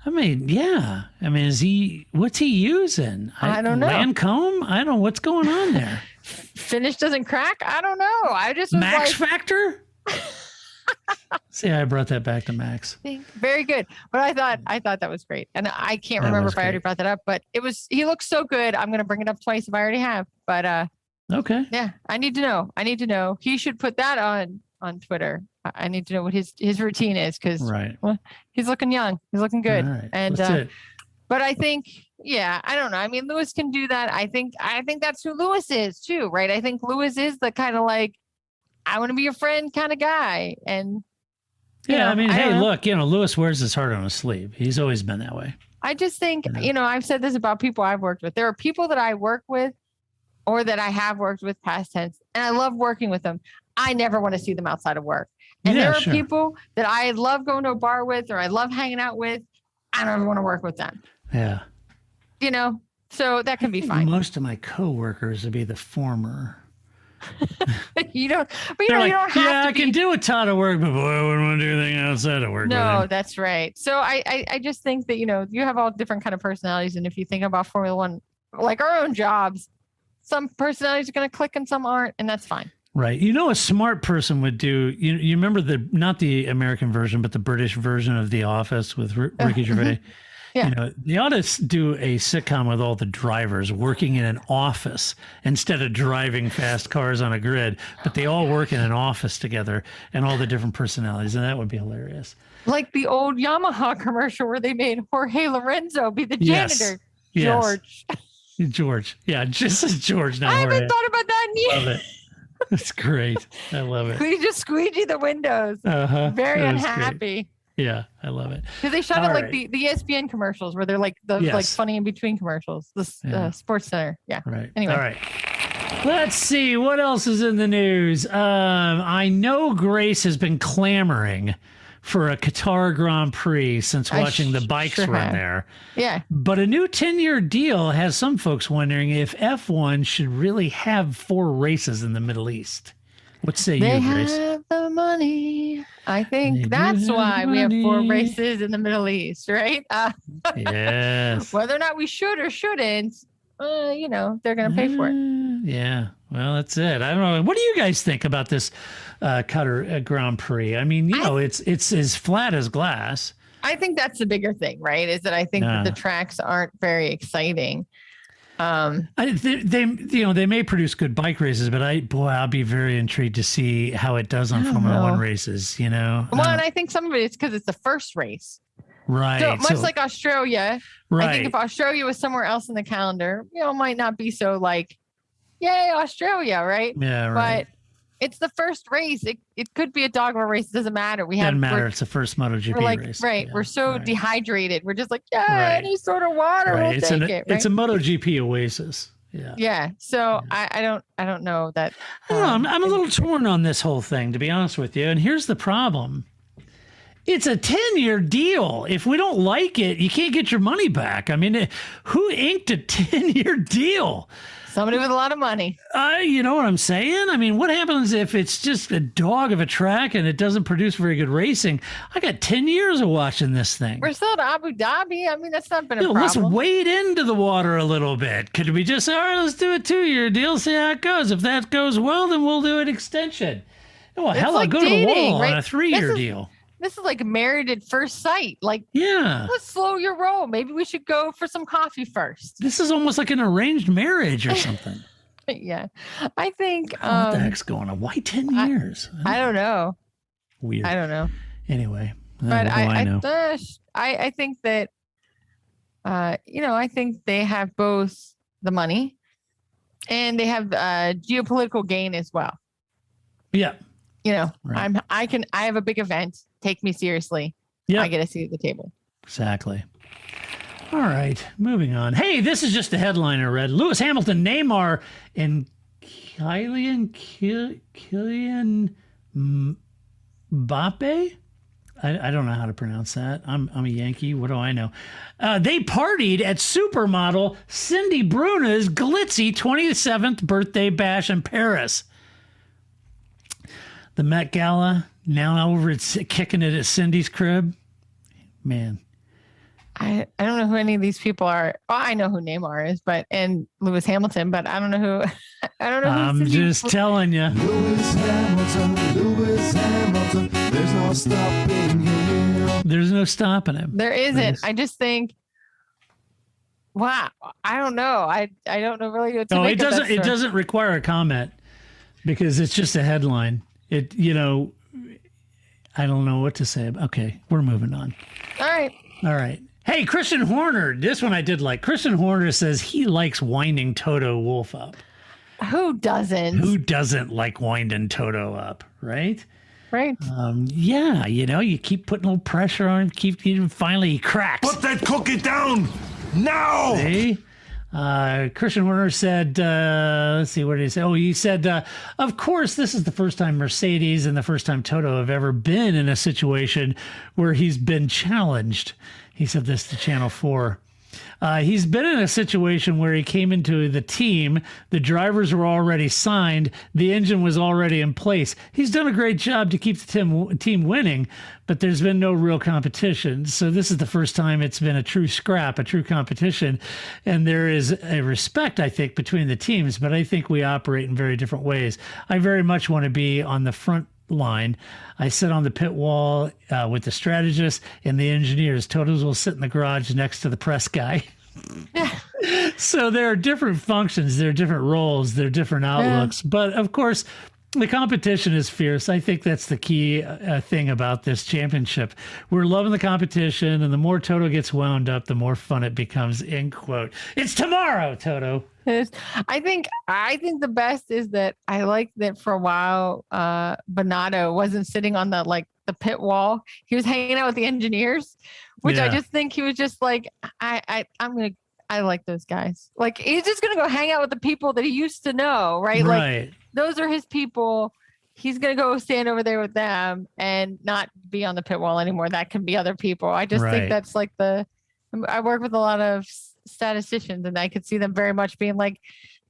I mean, yeah. I mean, what's he using? I don't know. Lancome? I don't know what's going on there. Finish doesn't crack? I don't know. I just was Max Factor? See, I brought that back to Max. Very good. But I thought that was great. And I can't remember if I already brought that up, but he looks so good. I'm going to bring it up twice if I already have. But okay. Yeah, I need to know. He should put that on Twitter. I need to know what his routine is because he's looking young. He's looking good. Right. And but I think, I don't know. I mean, Lewis can do that. I think that's who Lewis is too, right? I think Lewis is the kind of like, I want to be your friend kind of guy. And look, Lewis wears his heart on his sleeve. He's always been that way. I just think, I've said this about people I've worked with. There are people that I work with or that I have worked with past tense, and I love working with them. I never want to see them outside of work. And there are people that I love going to a bar with or I love hanging out with. I don't ever want to work with them. Yeah. So that can be fine. Most of my coworkers would be the former. You don't have to. I can do a ton of work, but boy, I wouldn't want to do anything outside of work. No, that's right. So I just think that, you have all different kind of personalities. And if you think about Formula One, like our own jobs, some personalities are going to click and some aren't, and that's fine. Right. A smart person would do, you remember not the American version, but the British version of The Office with Ricky Gervais. Yeah. They ought to do a sitcom with all the drivers working in an office instead of driving fast cars on a grid, but they all work in an office together and all the different personalities. And that would be hilarious. Like the old Yamaha commercial where they made Jorge Lorenzo be the janitor. George. Yes. George. Yeah. Just as George. Now I haven't thought about that in years. Love it. That's great. I love it. We just squeegee the windows. Very unhappy. Great. Yeah, I love it. Because they shot it like the ESPN commercials where they're like like funny in between commercials. The Sports Center. Yeah. Right. Anyway. All right. Let's see what else is in the news. I know Grace has been clamoring for a Qatar Grand Prix since watching the bikes run there. Yeah. But a new 10-year deal has some folks wondering if F1 should really have 4 races in the Middle East. What say you, Grace? They have the money. I think that's why we have 4 races in the Middle East, right? Yes. Whether or not we should or shouldn't, they're going to pay for it. Yeah. Well, that's it. I don't know. What do you guys think about this Qatar Grand Prix? I mean, it's as flat as glass. I think that's the bigger thing, right? Is that I think that the tracks aren't very exciting. They may produce good bike races, but I'll be very intrigued to see how it does on Formula One races. Well, and I think some of it is because it's the first race, right? So much like Australia, right? I think if Australia was somewhere else in the calendar, it might not be so like, yay, Australia, right? Yeah, right. But it's the first race. It could be a dogma race. It doesn't matter. Doesn't matter. It's the first MotoGP race. Right. Yeah, we're so dehydrated. We're just like, any sort of water. Right. We'll take it. Right? It's a MotoGP oasis. Yeah. Yeah. So I don't know that. I don't know. I'm a little torn on this whole thing, to be honest with you. And here's the problem. It's a 10-year deal. If we don't like it, you can't get your money back. I mean, who inked a 10-year deal? Somebody with a lot of money. You know what I'm saying? I mean, what happens if it's just a dog of a track and it doesn't produce very good racing? I got 10 years of watching this thing. We're still at Abu Dhabi. I mean, that's not been a problem. Let's wade into the water a little bit. Could we just say, all right, let's do a 2-year deal, see how it goes. If that goes well, then we'll do an extension. Well, hell, I'll go to the wall on a 3-year deal. This is like married at first sight. Like, let's slow your roll. Maybe we should go for some coffee first. This is almost like an arranged marriage or something. Yeah. I think. What the heck's going on? Why 10 years? I don't know. Weird. I don't know. Anyway. But I know. I think that, I think they have both the money and they have geopolitical gain as well. Yeah. Right. I have a big event. Take me seriously. Yeah. I get a seat at the table. Exactly. All right. Moving on. Hey, this is just a headline I read. Lewis Hamilton, Neymar, and Kylian Bape. I don't know how to pronounce that. I'm a Yankee. What do I know? They partied at supermodel Cindy Bruna's glitzy 27th birthday bash in Paris. The Met Gala, now over at kicking it at Cindy's crib. Man. I don't know who any of these people are. Well, I know who Neymar is, and Lewis Hamilton, but I don't know who. I don't know. I'm just telling you. Lewis Hamilton. There's no stopping him. There's no stopping him. There isn't. I just think. Wow, I don't know. I don't know really what to make it doesn't. of that It doesn't require a comment because it's just a headline. I don't know what to say. Okay, we're moving on. All right. Hey, Christian Horner. This one I did like. Christian Horner says he likes winding Toto Wolff up. Who doesn't? Who doesn't like winding Toto up, right? Right. Yeah, you keep putting a little pressure on him. Finally he cracks. Put that cookie down now. See? Christian Horner said, let's see, what did he say? Oh, he said, of course, this is the first time Mercedes and the first time Toto have ever been in a situation where he's been challenged. He said this to Channel 4. He's been in a situation where he came into the team. The drivers were already signed. The engine was already in place. He's done a great job to keep the team winning, but there's been no real competition. So this is the first time it's been a true scrap, a true competition. And there is a respect, I think, between the teams, but I think we operate in very different ways. I very much want to be on the front line. I sit on the pit wall with the strategists and the engineers. Totos will sit in the garage next to the press guy. So there are different functions, there are different roles, there are different outlooks. But of course, the competition is fierce. I think that's the key thing about this championship. We're loving the competition, and the more Toto gets wound up, the more fun it becomes. End quote. It's tomorrow, Toto. I think the best is that I like that for a while, Bonato wasn't sitting on the pit wall. He was hanging out with the engineers, which I just think he was just like, I like those guys. Like, he's just gonna go hang out with the people that he used to know, right? Like, those are his people. He's gonna go stand over there with them and not be on the pit wall anymore. That can be other people. I just think that's like I work with a lot of statisticians, and I could see them very much being like,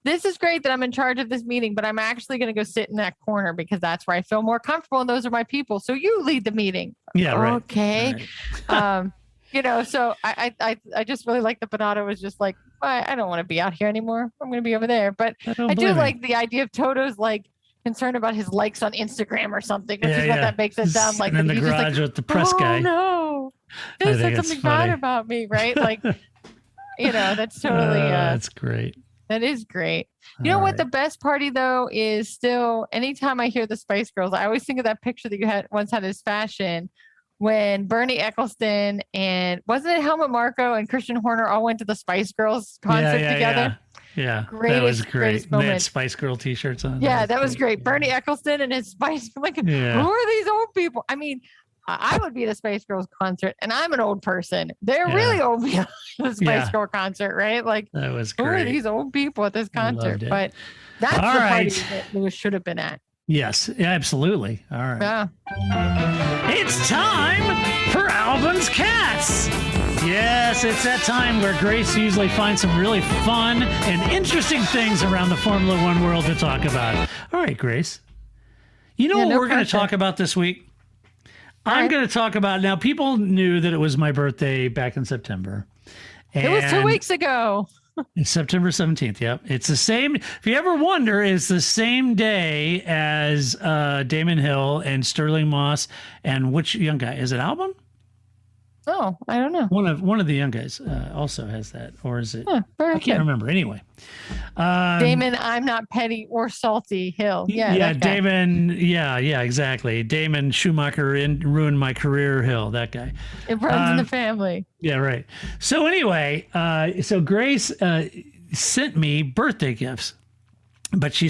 this is great that I'm in charge of this meeting, but I'm actually going to go sit in that corner because that's where I feel more comfortable, and those are my people. So you lead the meeting. Yeah, right. Okay. Right. So I just really like the Bonato was just like, I don't want to be out here anymore. I'm going to be over there. But I do like the idea of Toto's like concerned about his likes on Instagram or something, which is what that makes it sound like. And in the garage with the press guy. Oh no, they said something bad about me, right? Like, that's totally. That's great. That is great. You know what? The best party though is still anytime I hear the Spice Girls, I always think of that picture that you once had as fashion when Bernie Eccleston and wasn't it Helmut Marko and Christian Horner all went to the Spice Girls concert together. Yeah, that was great. They had Spice Girl t-shirts on. Yeah, that was great. Bernie Eccleston and his Spice. Like, who are these old people? I mean, I would be at a Spice Girls concert, and I'm an old person. They're really old people at the Spice Girl concert, right? Like, that was great. Who are these old people at this concert? But that's the party that Lewis should have been at. Yes, absolutely. All right. Yeah. It's time for Alvin's Cats. Yes, it's that time where Grace usually finds some really fun and interesting things around the Formula One world to talk about. All right, Grace. You know what we're going to talk about this week? I'm going to talk about, now people knew that it was my birthday back in September. It was 2 weeks ago. It's September 17th. Yep. It's the same. If you ever wonder, it's the same day as Damon Hill and Sterling Moss. And which young guy? Is it Albon? Oh, I don't know. One of the young guys also has that, or is it? I can't remember. Anyway, Damon, I'm not petty or salty. Hill, yeah, Damon, yeah, exactly. Damon Schumacher ruined my career. Hill, that guy. It runs in the family. Yeah, right. So anyway, so Grace sent me birthday gifts. But she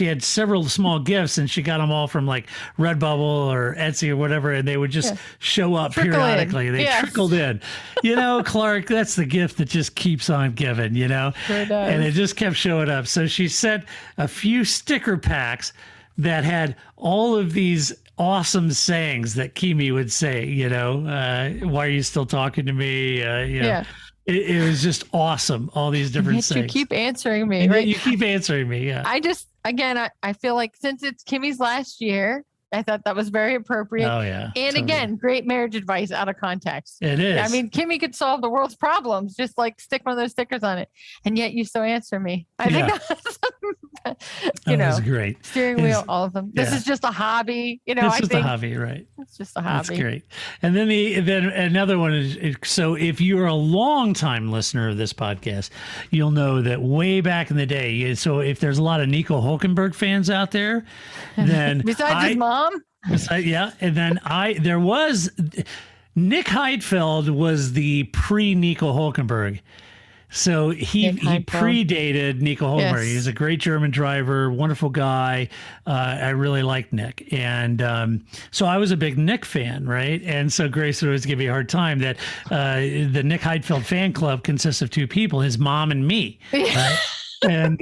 had several small gifts, and she got them all from like Redbubble or Etsy or whatever, and they would just show up periodically. They trickled in. Clark, that's the gift that just keeps on giving, Sure does. And it just kept showing up. So she sent a few sticker packs that had all of these awesome sayings that Kimi would say, why are you still talking to me? Yeah. It was just awesome. All these different Yet sayings. you keep answering me, And yet right? you keep answering me. Yeah. I feel like since it's Kimmy's last year, I thought that was very appropriate. Oh, yeah. And totally. again, great marriage advice out of context. It is. I mean, Kimmy could solve the world's problems. Just like stick one of those stickers on it. And yet you still answer me. I think that's, that was great. Steering wheel, all of them. This is just a hobby. It's just a hobby, right? It's just a hobby. That's great. And then then another one is, so if you're a long time listener of this podcast, you'll know that way back in the day, so if there's a lot of Nico Hulkenberg fans out there, then besides his mom. Yeah. And then there was Nick Heidfeld was the pre-Nico Hulkenberg. So he predated Nico Hulkenberg. Yes. He's a great German driver, wonderful guy. I really liked Nick. And so I was a big Nick fan, right? And so Grace would always give me a hard time that the Nick Heidfeld fan club consists of two people, his mom and me. Right? And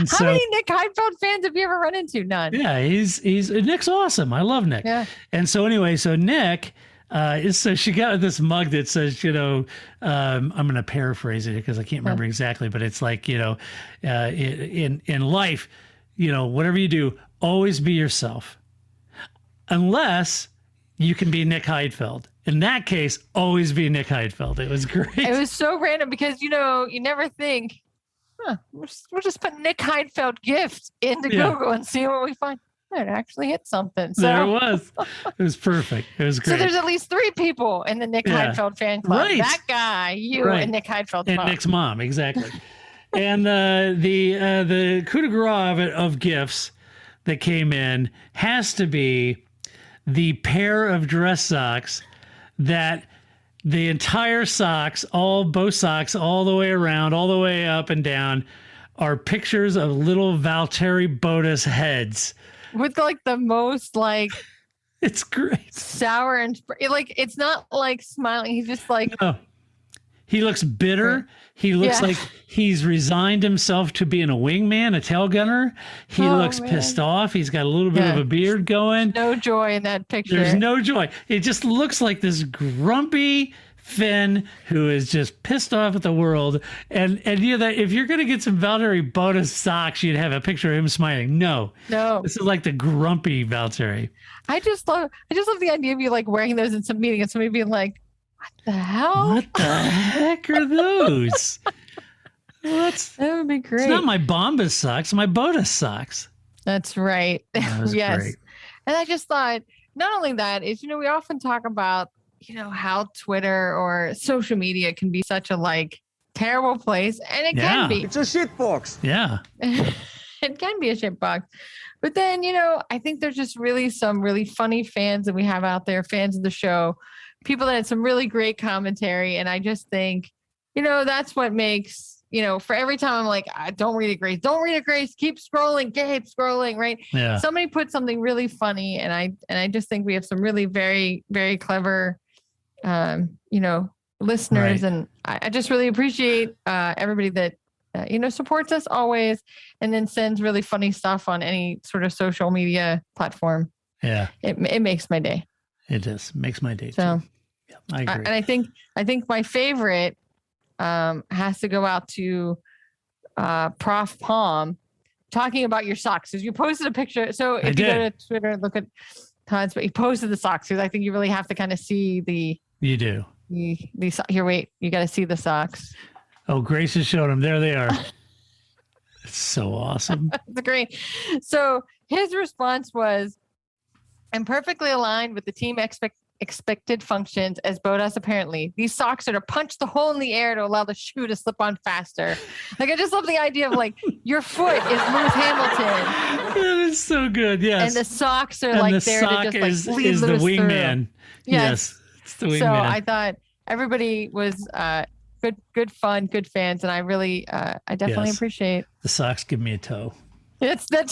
so, how many Nick Heidfeld fans have you ever run into? None. Yeah, he's Nick's awesome. I love Nick. Yeah. And so anyway, so Nick so she got this mug that says, I'm going to paraphrase it because I can't remember exactly, but it's like, in life, whatever you do, always be yourself, unless you can be Nick Heidfeld. In that case, always be Nick Heidfeld. It was great. It was so random because, you never think, we'll just put Nick Heidfeld gift into Google and see what we find. It actually hit something. So there it was. It was perfect. It was great. So there's at least 3 people in the Nick Heidfeld fan club. Right. That guy, you, and Nick Heidfeld's and mom. Nick's mom, exactly. And the coup de grace of gifts that came in has to be the pair of dress socks that the entire socks, both socks, all the way around, all the way up and down, are pictures of little Valtteri Bottas heads. With like the most it's great, sour and it's not like smiling. He's just like, no. He looks bitter. He looks like he's resigned himself to being a wingman, a tail gunner. He looks pissed off. He's got a little bit of a beard going. No joy in that picture. There's no joy. It just looks like this grumpy Finn who is just pissed off at the world. And that if you're going to get some Valtteri Bottas socks, you'd have a picture of him smiling. No. This is like the grumpy Valtteri. I just love the idea of you wearing those in some meeting and somebody being like, what the hell? What the heck are those? That would be great. It's not my Bombas socks, my Bottas socks. That's right. That was great. And I just thought, not only that is, we often talk about, how Twitter or social media can be such a terrible place, and it can be. It's a shit box. Yeah. It can be a shit box. But then, I think there's just really some really funny fans that we have out there, fans of the show, people that had some really great commentary. And I just think, that's what makes, for every time I'm like, don't read it, Grace. Don't read it, Grace. Keep scrolling, right? Yeah. Somebody put something really funny. And I just think we have some really very, very clever, listeners. Right. And I just really appreciate everybody that, supports us always and then sends really funny stuff on any sort of social media platform. Yeah. It makes my day. It does. Makes my day. So too. Yeah, I agree. And I think my favorite has to go out to Prof Palm talking about your socks. Because you posted a picture. So if you go to Twitter and look at Todd's, but he posted the socks because I think you really have to kind of see You do. Here, wait. You got to see the socks. Oh, Grace has showed them. There they are. It's so awesome. It's great. So his response was, I'm perfectly aligned with the team expected functions as Bottas apparently. These socks are to punch the hole in the air to allow the shoe to slip on faster. I just love the idea of your foot is Lewis Hamilton. That is so good. Yes. And the socks are and the there sock to just lead is Lewis the wingman. Through. Yes. It's the wingman. So I thought everybody was good fun, good fans, and I really I definitely appreciate. The socks give me a toe. That's why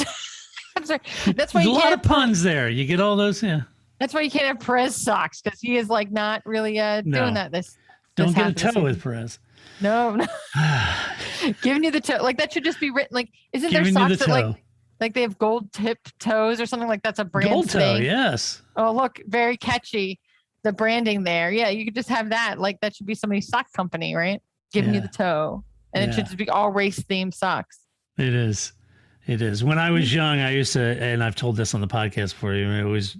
There's a lot of puns there. You get all those, yeah. That's why you can't have Perez socks because he is not really doing that. Don't get a toe with Perez. No. Giving you the toe, that should just be written. Isn't Giving there socks you the toe. Like they have gold tipped toes or something like that's a brand Gold toe, thing. yes. Oh, look, very catchy. The branding there. Yeah, you could just have that. Like that should be somebody's sock company, right? Giving you the toe. And it should just be all race themed socks. It is. It is. When I was young, I used to, and I've told this on the podcast before, I always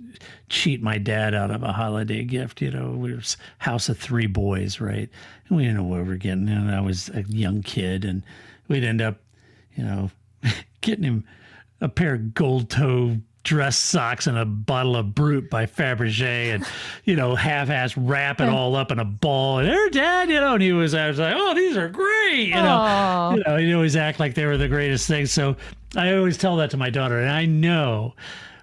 cheat my dad out of a holiday gift. We were house of 3 boys, right? And we didn't know what we were getting. And I was a young kid, and we'd end up, getting him a pair of gold toe dress socks and a bottle of Brut by Fabergé and, half-ass wrap it all up in a ball. And there, Dad, and I was like, oh, these are great. He'd always act like they were the greatest things. So I always tell that to my daughter. And I know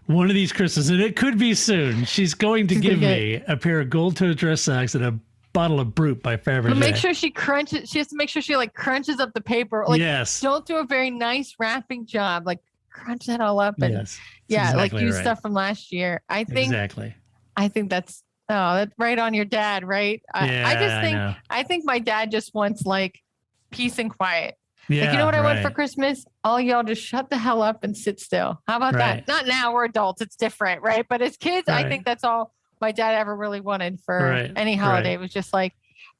one of these Christmases, and it could be soon, she's going to give me a pair of gold toe dress socks and a bottle of Brut by Fabergé. But make sure she crunches. She has to make sure she crunches up the paper. Yes. Don't do a very nice wrapping job. Crunch that all up and exactly use right. stuff from last year. I think that's right on your dad, right? I think my dad just wants peace and quiet. Yeah, you know what I want for Christmas? All y'all just shut the hell up and sit still. How about that? Not now, we're adults, it's different, right? But as kids, I think that's all my dad ever really wanted for any holiday. It was just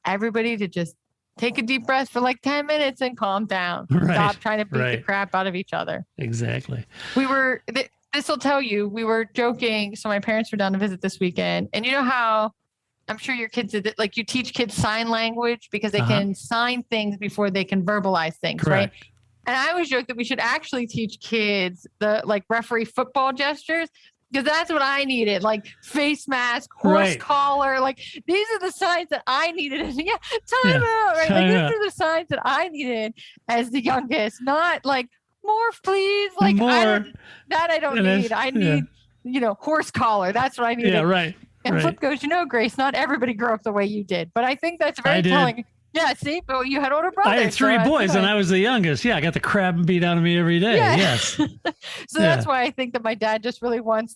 everybody to just take a deep breath for 10 minutes and calm down. Stop trying to beat the crap out of each other. Exactly. This will tell you, we were joking. So my parents were down to visit this weekend. And you know how, I'm sure your kids did it, you teach kids sign language because they can sign things before they can verbalize things, right? And I always joke that we should actually teach kids the referee football gestures. Because that's what I needed, face mask, horse collar. These are the signs that I needed. Time out, right? These are the signs that I needed as the youngest. Not morph, please. More. I don't need. I need, horse collar. That's what I needed. Yeah, right. And Flip goes, Grace, not everybody grew up the way you did. But I think that's very telling. Yeah, see, but you had older brothers. I had 3 boys and I was the youngest. Yeah, I got the crap beat out of me every day. Yeah. Yes. So that's why I think that my dad just really wants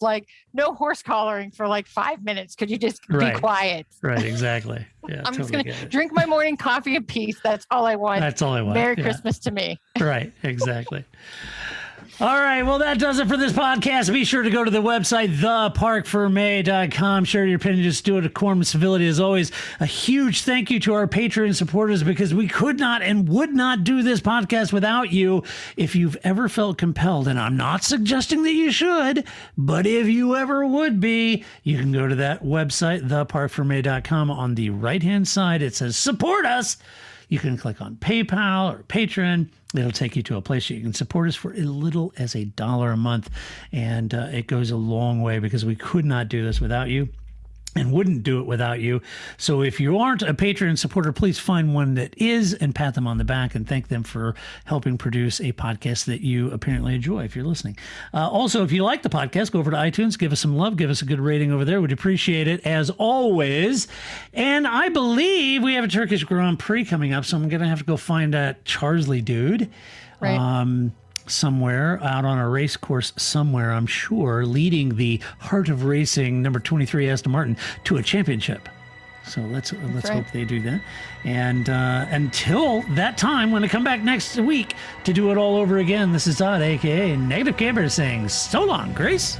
no horse collaring for 5 minutes. Could you just be quiet? Right, exactly. Yeah, I'm just going to drink my morning coffee in peace. That's all I want. That's all I want. Merry Christmas to me. Right, exactly. All right, well, that does it for this podcast. Be sure to go to the website, theparcfermé.com. Share your opinion. Just do it with quorum civility. As always, a huge thank you to our Patreon supporters because we could not and would not do this podcast without you. If you've ever felt compelled, and I'm not suggesting that you should, but if you ever would be, you can go to that website, theparcfermé.com. On the right-hand side, it says support us. You can click on PayPal or Patreon. It'll take you to a place you can support us for as little as $1 a month. And it goes a long way because we could not do this without you and wouldn't do it without you. So if you aren't a Patreon supporter, please find one that is and pat them on the back and thank them for helping produce a podcast that you apparently enjoy if you're listening. Also, if you like the podcast, go over to iTunes, give us some love, give us a good rating over there. We'd appreciate it as always. And I believe we have a Turkish Grand Prix coming up, so I'm going to have to go find that Charsley dude. Right. Somewhere out on a race course somewhere, I'm sure, leading the Heart of Racing number 23 Aston Martin to a championship. So let's hope they do that. And until that time, when I come back next week to do it all over again, this is Todd, a.k.a. Negative Camper, saying so long, Grace.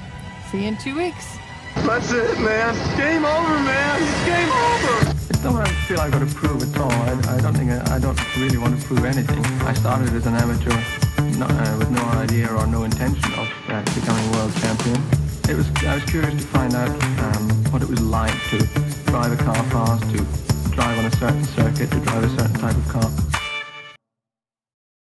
See you in 2 weeks. That's it, man. Game over, man. It's game over. I don't feel I've got to prove at all. I don't really want to prove anything. I started as an amateur with no idea or no intention of becoming world champion. I was curious to find out what it was like to drive a car fast, to drive on a certain circuit, to drive a certain type of car.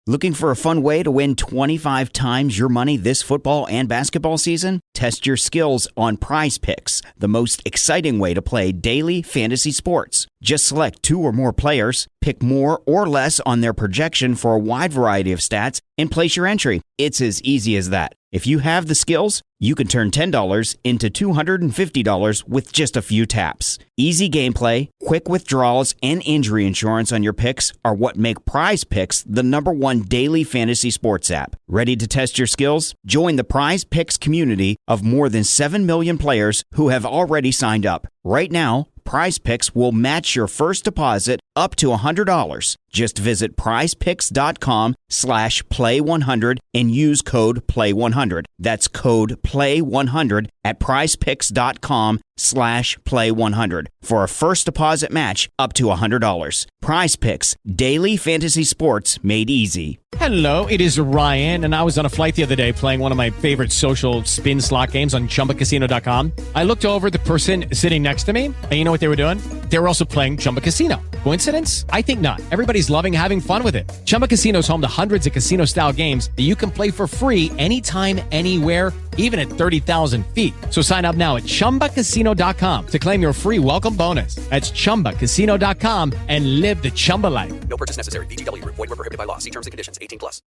Looking for a fun way to win 25 times your money this football and basketball season? Test your skills on Prize Picks, the most exciting way to play daily fantasy sports. Just select 2 or more players, pick more or less on their projection for a wide variety of stats, and place your entry. It's as easy as that. If you have the skills, you can turn $10 into $250 with just a few taps. Easy gameplay, quick withdrawals, and injury insurance on your picks are what make Prize Picks the #1 daily fantasy sports app. Ready to test your skills? Join the Prize Picks community of more than 7 million players who have already signed up. Right now, Prize Picks will match your first deposit up to $100. Just visit prizepicks.com/play100 and use code PLAY100. That's code PLAY100 at prizepicks.com/play100 for a first deposit match up to $100. Prize Picks, daily fantasy sports made easy. Hello, it is Ryan, and I was on a flight the other day playing one of my favorite social spin slot games on ChumbaCasino.com. I looked over the person sitting next to me, and you know what they were doing? They were also playing Chumba Casino. Coincidence? I think not. Everybody's loving having fun with it. Chumba Casino is home to hundreds of casino-style games that you can play for free anytime, anywhere, even at 30,000 feet. So sign up now at ChumbaCasino.com to claim your free welcome bonus. That's ChumbaCasino.com and live the Chumba life. No purchase necessary. VGW. Void where prohibited by law. See terms and conditions. 18+.